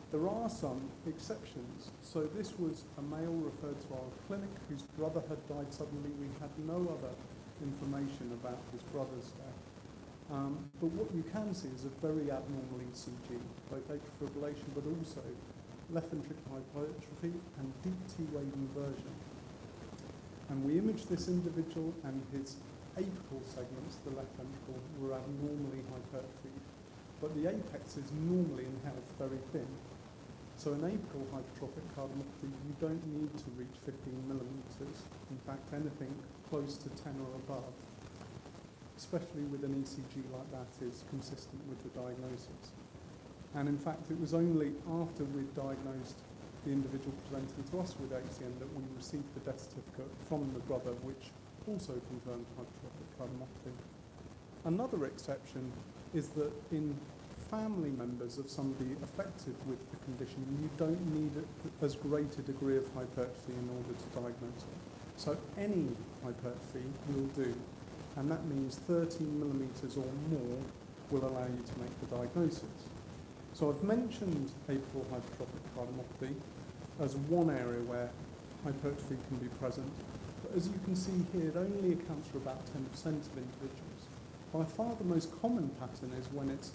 There are some exceptions. So this was a male referred to our clinic whose brother had died suddenly. We had no other information about his brother's death. But what you can see is a very abnormal ECG, both atrial fibrillation but also left ventricular hypertrophy and deep T-wave inversion. And we imaged this individual and his apical segments, the left ventricle, were abnormally hypertrophied. But the apex is normally in health very thin. So in apical hypertrophic cardiomyopathy, you don't need to reach 15 millimetres. In fact, anything close to 10 or above, especially with an ECG like that, is consistent with the diagnosis. And in fact, it was only after we'd diagnosed the individual presenting to us with HCM that we received the death certificate from the brother, which also confirmed hypertrophic cardiomyopathy. Another exception is that in family members of somebody affected with the condition, you don't need as great a degree of hypertrophy in order to diagnose it. So any hypertrophy will do, and that means 13 millimetres or more will allow you to make the diagnosis. So I've mentioned apical hypertrophic cardiomyopathy as one area where hypertrophy can be present, but as you can see here, it only accounts for about 10% of individuals. By far the most common pattern is when it's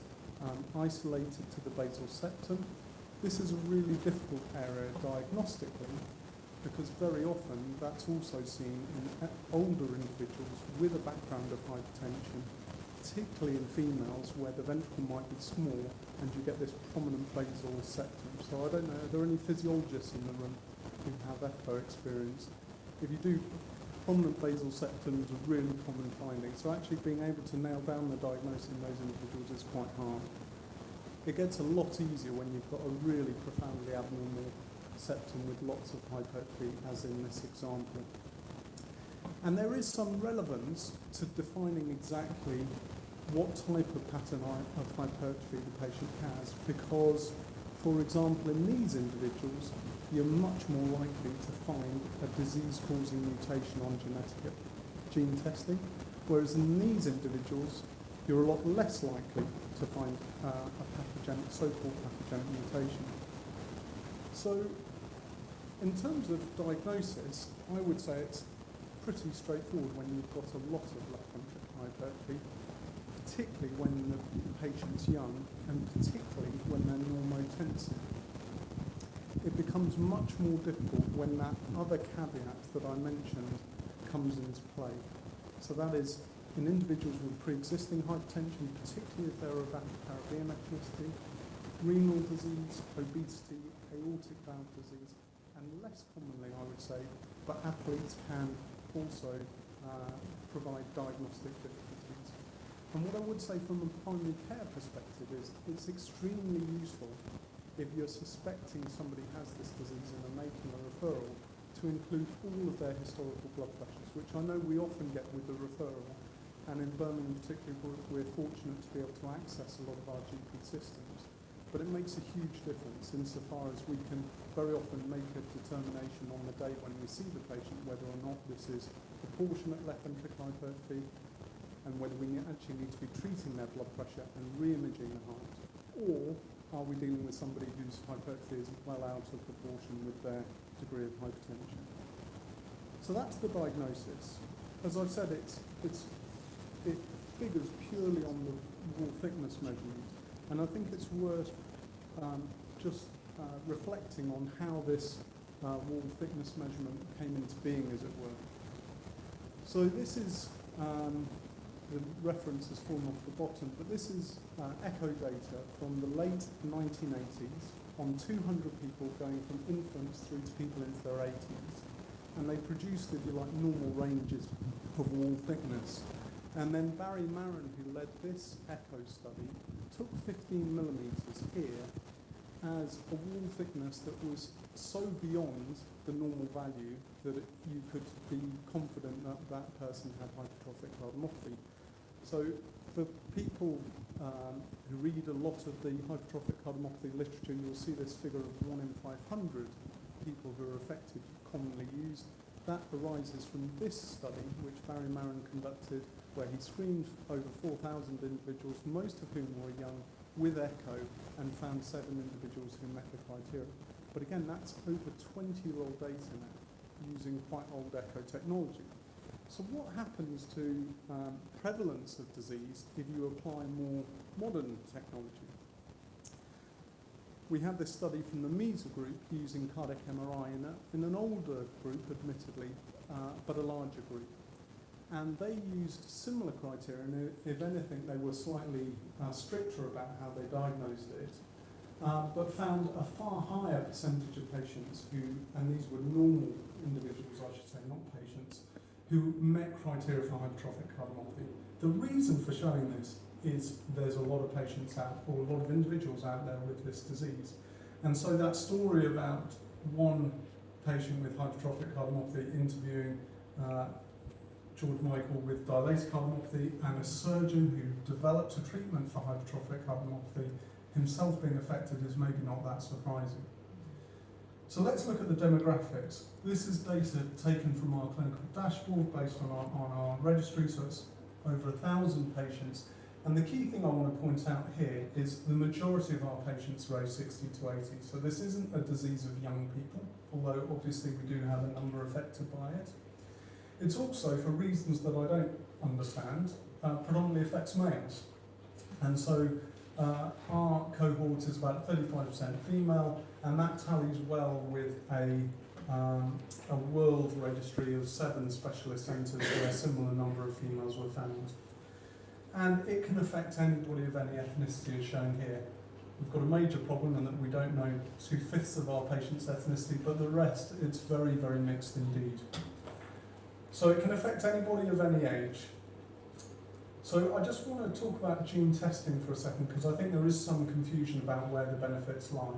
isolated to the basal septum. This is a really difficult area diagnostically because very often that's also seen in older individuals with a background of hypertension, particularly in females where the ventricle might be small and you get this prominent basal septum. So I don't know, are there any physiologists in the room who have echo experience? If you do, prominent basal septum is a really common finding. So actually being able to nail down the diagnosis in those individuals is quite hard. It gets a lot easier when you've got a really profoundly abnormal septum with lots of hypertrophy, as in this example. And there is some relevance to defining exactly what type of pattern of hypertrophy the patient has, because, for example, in these individuals, you're much more likely to find a disease-causing mutation on genetic gene testing, whereas in these individuals, you're a lot less likely to find a pathogenic, so-called pathogenic mutation. So, in terms of diagnosis, I would say it's pretty straightforward when you've got a lot of left ventricular hypertrophy, particularly when the patient's young, and particularly when they're normotensive. It becomes much more difficult when that other caveat that I mentioned comes into play. So that is, in individuals with pre-existing hypertension, particularly if they're of Afro-Caribbean ethnicity, renal disease, obesity, aortic valve disease, and less commonly, I would say, but athletes can also provide diagnostic difficulties. And what I would say from a primary care perspective is it's extremely useful if you're suspecting somebody has this disease and are making a referral to include all of their historical blood pressures, which I know we often get with the referral. And in Birmingham particularly, we're fortunate to be able to access a lot of our GP systems. But it makes a huge difference insofar as we can very often make a determination on the day when we see the patient whether or not this is proportionate left ventricular hypertrophy and whether we actually need to be treating their blood pressure and re-imaging the heart, or are we dealing with somebody whose hypertrophy is well out of proportion with their degree of hypertension. So that's the diagnosis. As I've said, it figures purely on the wall thickness measurement, and I think it's worth just reflecting on how this wall thickness measurement came into being, as it were. So this is, the reference has fallen off the bottom, but this is echo data from the late 1980s on 200 people going from infants through to people into their 80s. And they produced, if you like, normal ranges of wall thickness. And then Barry Maron, who led this echo study, took 15 millimetres here as a wall thickness that was so beyond the normal value that you could be confident that that person had hypertrophic cardiomyopathy. So for people who read a lot of the hypertrophic cardiomyopathy literature, you'll see this figure of 1 in 500 people who are affected commonly used. That arises from this study, which Barry Maron conducted, where he screened over 4,000 individuals, most of whom were young, with echo, and found 7 individuals who met the criteria. But again, that's over 20-year-old data now, using quite old echo technology. So what happens to prevalence of disease if you apply more modern technology? We had this study from the MESA group using cardiac MRI in an older group, admittedly, but a larger group. And they used similar criteria, and if anything, they were slightly stricter about how they diagnosed it, but found a far higher percentage of patients who, and these were normal individuals, I should say, not patients, who met criteria for hypertrophic cardiomyopathy. The reason for showing this is there's a lot of patients out, or a lot of individuals out there with this disease. And so that story about one patient with hypertrophic cardiomyopathy interviewing George Michael with dilated cardiomyopathy and a surgeon who developed a treatment for hypertrophic cardiomyopathy himself being affected is maybe not that surprising. So let's look at the demographics. This is data taken from our clinical dashboard based on our registry, so it's over 1,000 patients. And the key thing I want to point out here is the majority of our patients are aged 60 to 80. So this isn't a disease of young people, although obviously we do have a number affected by it. It's also, for reasons that I don't understand, predominantly affects males. And so our cohort is about 35% female, and that tallies well with a world registry of 7 specialist centres where a similar number of females were found. And it can affect anybody of any ethnicity, as shown here. We've got a major problem in that we don't know 2/5 of our patients' ethnicity, but the rest, it's very, very mixed indeed. So it can affect anybody of any age. So I just want to talk about gene testing for a second, because I think there is some confusion about where the benefits lie.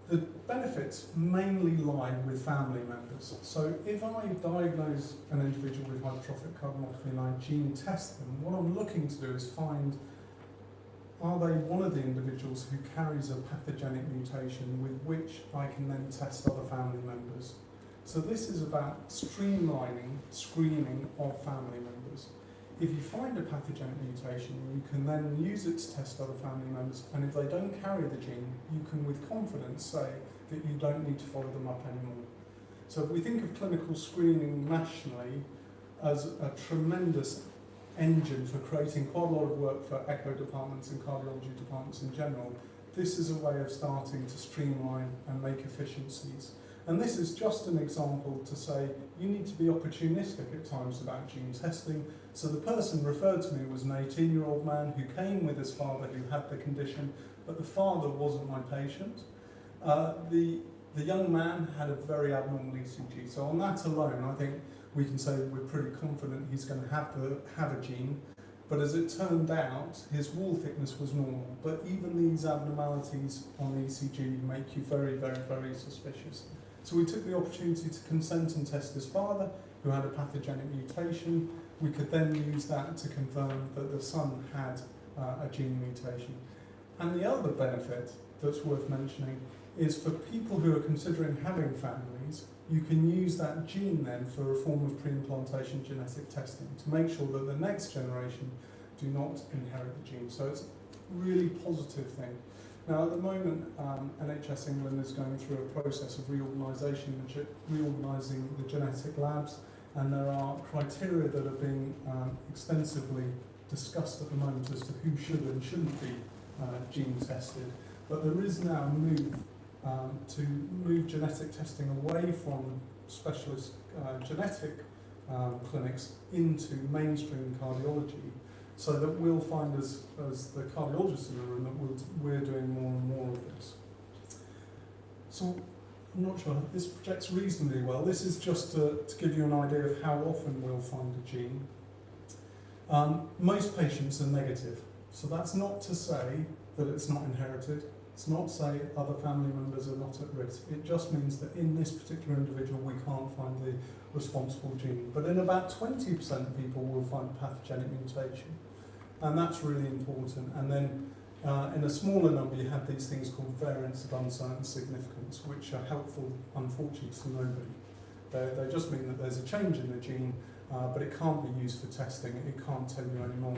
The benefits mainly lie with family members. So if I diagnose an individual with hypertrophic cardiomyopathy and I gene test them, what I'm looking to do is find, are they one of the individuals who carries a pathogenic mutation with which I can then test other family members. So this is about streamlining screening of family members. If you find a pathogenic mutation, you can then use it to test other family members, and if they don't carry the gene, you can with confidence say that you don't need to follow them up anymore. So if we think of clinical screening nationally as a tremendous engine for creating quite a lot of work for echo departments and cardiology departments in general, this is a way of starting to streamline and make efficiencies. And this is just an example to say you need to be opportunistic at times about gene testing. So the person referred to me was an 18-year-old man who came with his father who had the condition, but the father wasn't my patient. The young man had a very abnormal ECG. So on that alone, I think we can say we're pretty confident he's going to have a gene. But as it turned out, his wall thickness was normal. But even these abnormalities on the ECG make you very, very, very suspicious. So we took the opportunity to consent and test his father, who had a pathogenic mutation. We could then use that to confirm that the son had a gene mutation. And the other benefit that's worth mentioning is for people who are considering having families, you can use that gene then for a form of pre-implantation genetic testing to make sure that the next generation do not inherit the gene. So it's a really positive thing. Now at the moment, NHS England is going through a process of reorganising the genetic labs, and there are criteria that are being extensively discussed at the moment as to who should and shouldn't be gene tested. But there is now a move to move genetic testing away from specialist genetic clinics into mainstream cardiology, so that we'll find as the cardiologists in the room that we're doing more and more of this. So I'm not sure, this projects reasonably well. This is just to give you an idea of how often we'll find a gene. Most patients are negative, so that's not to say that it's not inherited. It's not to say other family members are not at risk. It just means that in this particular individual we can't find the responsible gene. But in about 20% of people we'll find a pathogenic mutation. And that's really important. And then in a smaller number you have these things called variants of uncertain significance, which are helpful, unfortunately, to nobody. They just mean that there's a change in the gene, but it can't be used for testing. It can't tell you anymore.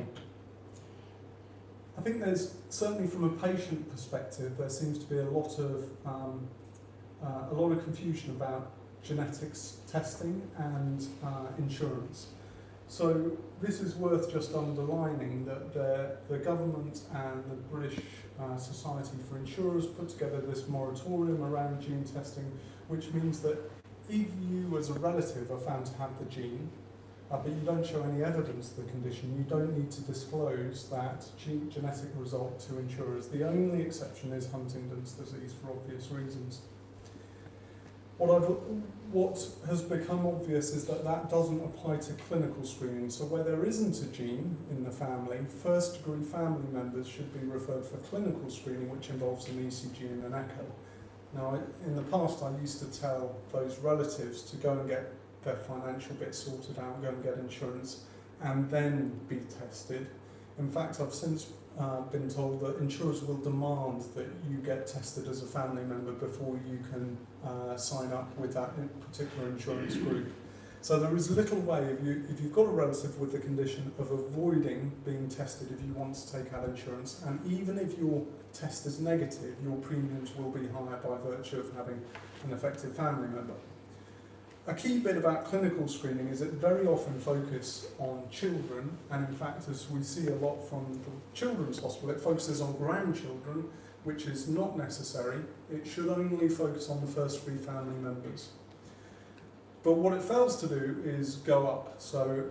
I think there's, certainly from a patient perspective, there seems to be a lot of confusion about genetics testing and insurance. So this is worth just underlining that the government and the British Society for Insurers put together this moratorium around gene testing, which means that if you as a relative are found to have the gene, but you don't show any evidence of the condition, you don't need to disclose that genetic result to insurers. The only exception is Huntington's disease for obvious reasons. What has become obvious is that that doesn't apply to clinical screening. So where there isn't a gene in the family, first-degree family members should be referred for clinical screening, which involves an ECG and an echo. Now, in the past, I used to tell those relatives to go and get their financial bit sorted out, go and get insurance, and then be tested. In fact, I've since been told that insurers will demand that you get tested as a family member before you can sign up with that particular insurance group. So there is little way, if you've got a relative with the condition, of avoiding being tested if you want to take out insurance. And even if your test is negative, your premiums will be higher by virtue of having an affected family member. A key bit about clinical screening is it very often focuses on children, and in fact, as we see a lot from the Children's Hospital, it focuses on grandchildren, which is not necessary. It should only focus on the first three family members. But what it fails to do is go up. So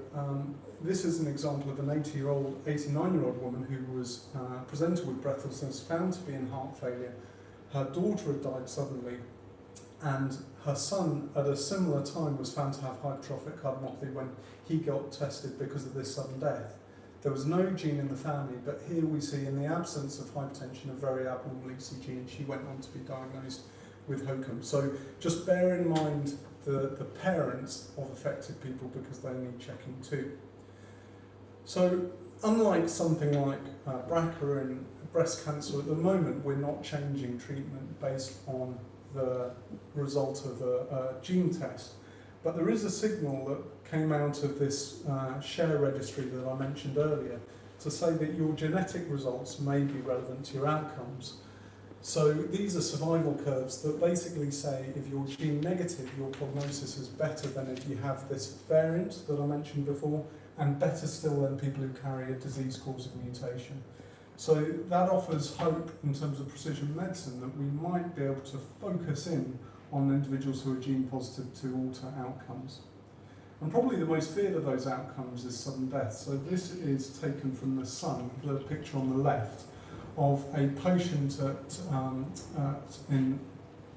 this is an example of an 89-year-old woman who was presented with breathlessness, found to be in heart failure. Her daughter had died suddenly, and her son at a similar time was found to have hypertrophic cardiomyopathy when he got tested because of this sudden death. There was no gene in the family, but here we see in the absence of hypertension a very abnormal ECG, and she went on to be diagnosed with HOCM. So just bear in mind the parents of affected people because they need checking too. So unlike something like BRCA and breast cancer, at the moment we're not changing treatment based on the result of a gene test. But there is a signal that came out of this share registry that I mentioned earlier to say that your genetic results may be relevant to your outcomes. So these are survival curves that basically say if you're gene negative, your prognosis is better than if you have this variant that I mentioned before, and better still than people who carry a disease-causing mutation. So that offers hope in terms of precision medicine that we might be able to focus in on individuals who are gene positive to alter outcomes. And probably the most feared of those outcomes is sudden death. So this is taken from the Sun, the picture on the left, of a patient in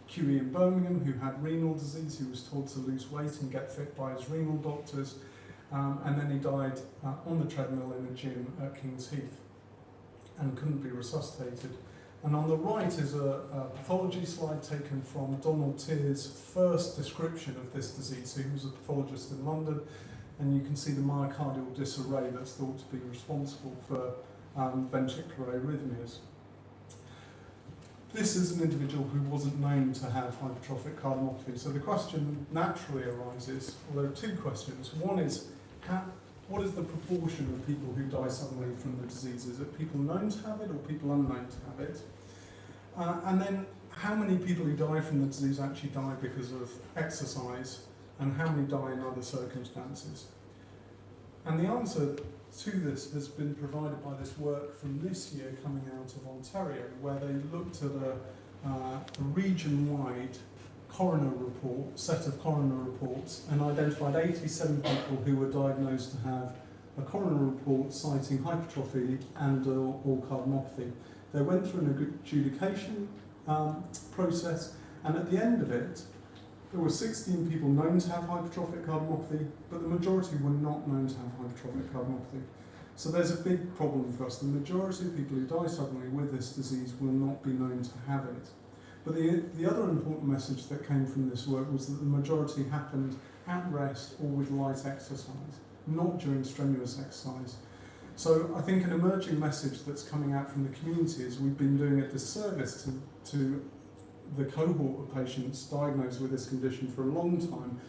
QE in Birmingham who had renal disease. He was told to lose weight and get fit by his renal doctors, and then he died on the treadmill in a gym at King's Heath and couldn't be resuscitated. And on the right is a pathology slide taken from Donald Tier's first description of this disease. So he was a pathologist in London, and you can see the myocardial disarray that's thought to be responsible for ventricular arrhythmias. This is an individual who wasn't known to have hypertrophic cardiomyopathy. So the question naturally arises, well, there are two questions. One is, what is the proportion of people who die suddenly from the disease? Is it people known to have it or people unknown to have it? And then, how many people who die from the disease actually die because of exercise, and how many die in other circumstances? And the answer to this has been provided by this work from this year coming out of Ontario, where they looked at a region-wide set of coroner reports, and identified 87 people who were diagnosed to have a coroner report citing hypertrophy and or cardiomyopathy. They went through an adjudication process, and at the end of it, there were 16 people known to have hypertrophic cardiomyopathy, but the majority were not known to have hypertrophic cardiomyopathy. So there's a big problem for us. The majority of people who die suddenly with this disease will not be known to have it. But the other important message that came from this work was that the majority happened at rest or with light exercise, not during strenuous exercise. So I think an emerging message that's coming out from the community is we've been doing a disservice to the cohort of patients diagnosed with this condition for a long time.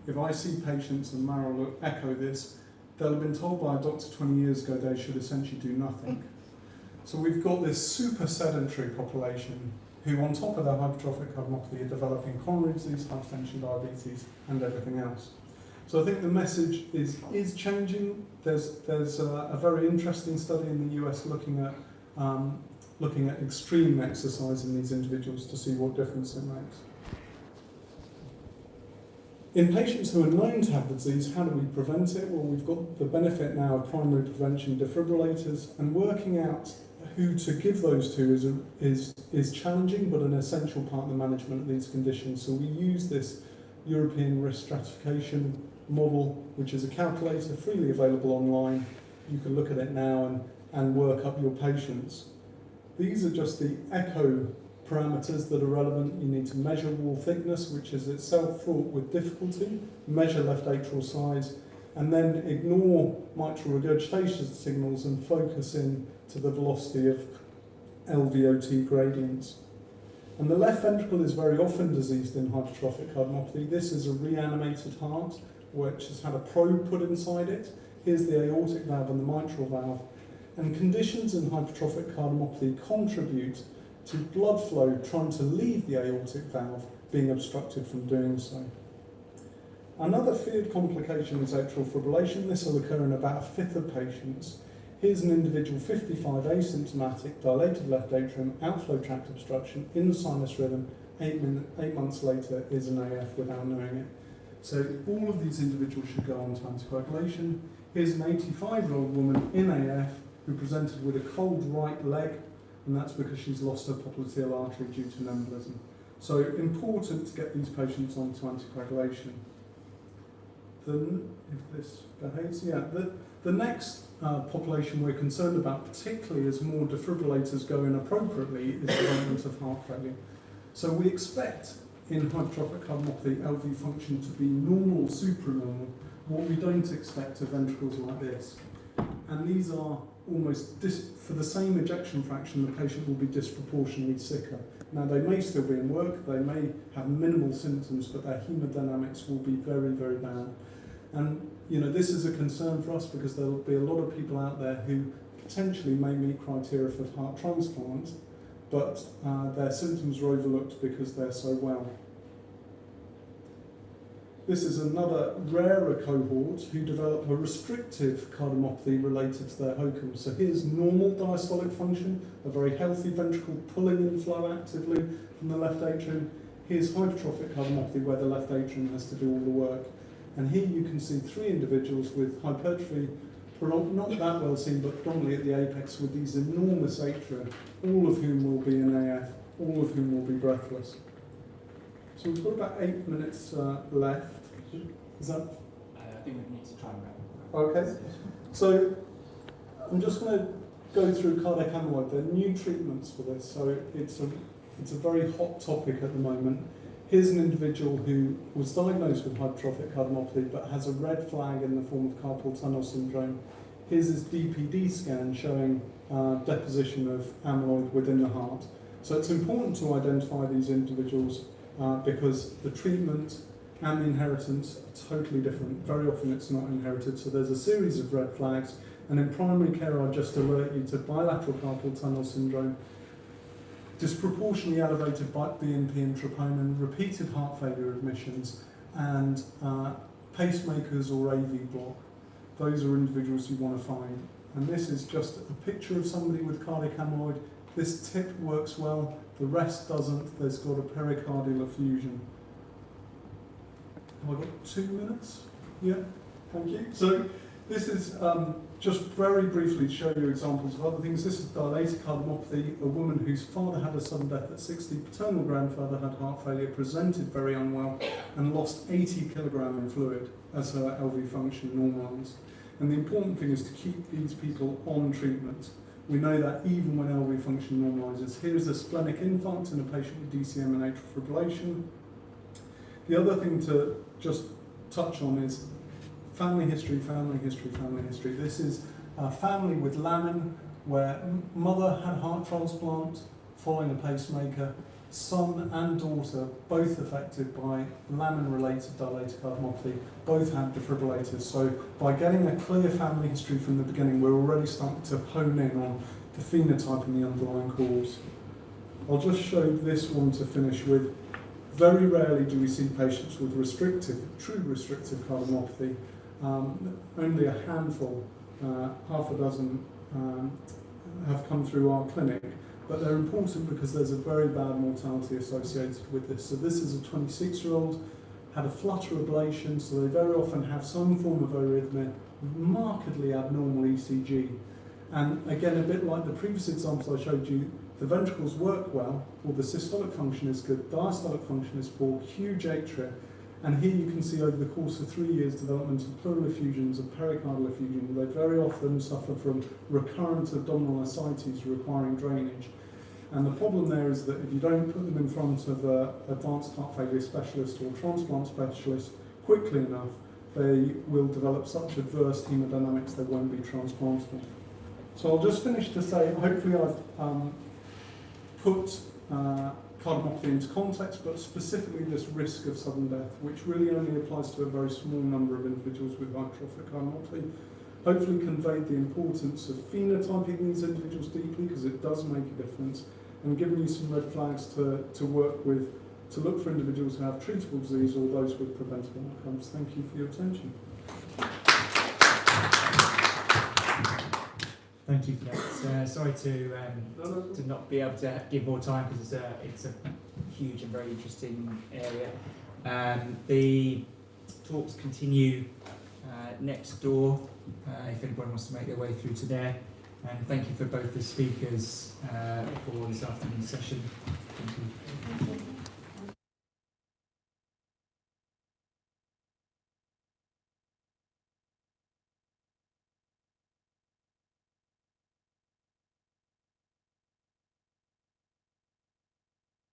If I see patients, and Meryl will echo this, they'll have been told by a doctor 20 years ago they should essentially do nothing. So we've got this super sedentary population who, on top of their hypertrophic cardiomyopathy, are developing coronary disease, hypertension, diabetes, and everything else. So I think the message is changing. There's a very interesting study in the US looking at extreme exercise in these individuals to see what difference it makes. In patients who are known to have the disease, how do we prevent it? Well, we've got the benefit now of primary prevention defibrillators, and working out who to give those to is challenging, but an essential part of the management of these conditions. So we use this European risk stratification model, which is a calculator freely available online. You can look at it now and work up your patients. These are just the echo parameters that are relevant. You need to measure wall thickness, which is itself fraught with difficulty, measure left atrial size, and then ignore mitral regurgitation signals and focus in to the velocity of LVOT gradients. And the left ventricle is very often diseased in hypertrophic cardiomyopathy. This is a reanimated heart, which has had a probe put inside it. Here's the aortic valve and the mitral valve. And conditions in hypertrophic cardiomyopathy contribute to blood flow trying to leave the aortic valve being obstructed from doing so. Another feared complication is atrial fibrillation. This will occur in about a fifth of patients. Here's an individual 55 asymptomatic, dilated left atrium, outflow tract obstruction in the sinus rhythm. 8 months later is an AF without knowing it. So all of these individuals should go on to anticoagulation. Here's an 85-year-old woman in AF who presented with a cold right leg, and that's because she's lost her popliteal artery due to an embolism. So important to get these patients onto anticoagulation. If this behaves, the next population we're concerned about, particularly as more defibrillators go in appropriately, is development of heart failure. So we expect in hypertrophic cardiomyopathy LV function to be normal, supranormal. What we don't expect are ventricles like this. And these are almost, for the same ejection fraction, the patient will be disproportionately sicker. Now, they may still be in work, they may have minimal symptoms, but their hemodynamics will be very, very bad. And, this is a concern for us because there will be a lot of people out there who potentially may meet criteria for heart transplant, but their symptoms are overlooked because they're so well. This is another rarer cohort who develop a restrictive cardiomyopathy related to their HOCM. So here's normal diastolic function, a very healthy ventricle pulling in flow actively from the left atrium. Here's hypertrophic cardiomyopathy, where the left atrium has to do all the work. And here you can see 3 individuals with hypertrophy, not that well seen, but predominantly at the apex, with these enormous atria, all of whom will be in AF, all of whom will be breathless. So we've got about 8 minutes left. Is that? I think we need to try and wrap. Okay. So I'm just going to go through cardiac amyloid. There are new treatments for this, so it's a very hot topic at the moment. Here's an individual who was diagnosed with hypertrophic cardiomyopathy but has a red flag in the form of carpal tunnel syndrome. Here's his DPD scan showing deposition of amyloid within the heart. So it's important to identify these individuals because the treatment and the inheritance are totally different. Very often it's not inherited, so there's a series of red flags. And in primary care, I just alert you to bilateral carpal tunnel syndrome, disproportionately elevated BNP and troponin, repeated heart failure admissions, and pacemakers or AV block. Those are individuals you want to find. And this is just a picture of somebody with cardiac amyloid. This tip works well, the rest doesn't. There's got a pericardial effusion. Have I got 2 minutes? Yeah, thank you. So this is just very briefly to show you examples of other things. This is dilated cardiomyopathy, a woman whose father had a sudden death at 60, paternal grandfather had heart failure, presented very unwell, and lost 80 kilogram in fluid as her LV function normalised. And the important thing is to keep these people on treatment. We know that even when LV function normalises. Here's a splenic infarct in a patient with DCM and atrial fibrillation. The other thing to just touch on is family history, family history, family history. This is a family with Lamin, where mother had heart transplant following a pacemaker, son and daughter both affected by Lamin-related dilated cardiomyopathy, both had defibrillators. So by getting a clear family history from the beginning, we're already starting to hone in on the phenotype and the underlying cause. I'll just show this one to finish with. Very rarely do we see patients with true restrictive cardiomyopathy. Only a handful, half a dozen, have come through our clinic, but they're important because there's a very bad mortality associated with this. So this is a 26-year-old, had a flutter ablation, so they very often have some form of arrhythmia, markedly abnormal ECG. And again, a bit like the previous examples I showed you, the ventricles work well, or the systolic function is good, diastolic function is poor, huge atria. And here you can see over the course of 3 years development of pleural effusions, of pericardial effusion. They very often suffer from recurrent abdominal ascites requiring drainage. And the problem there is that if you don't put them in front of an advanced heart failure specialist or transplant specialist quickly enough, they will develop such adverse hemodynamics they won't be transplantable. So I'll just finish to say, hopefully I've put cardiomyopathy into context, but specifically this risk of sudden death, which really only applies to a very small number of individuals with hypertrophic cardiomyopathy. Hopefully conveyed the importance of phenotyping these individuals deeply, because it does make a difference, and given you some red flags to work with, to look for individuals who have treatable disease or those with preventable outcomes. Thank you for your attention. Thank you for that. Sorry to not be able to give more time because it's a huge and very interesting area. The talks continue next door if anybody wants to make their way through to there. And thank you for both the speakers for this afternoon's session. Thank you.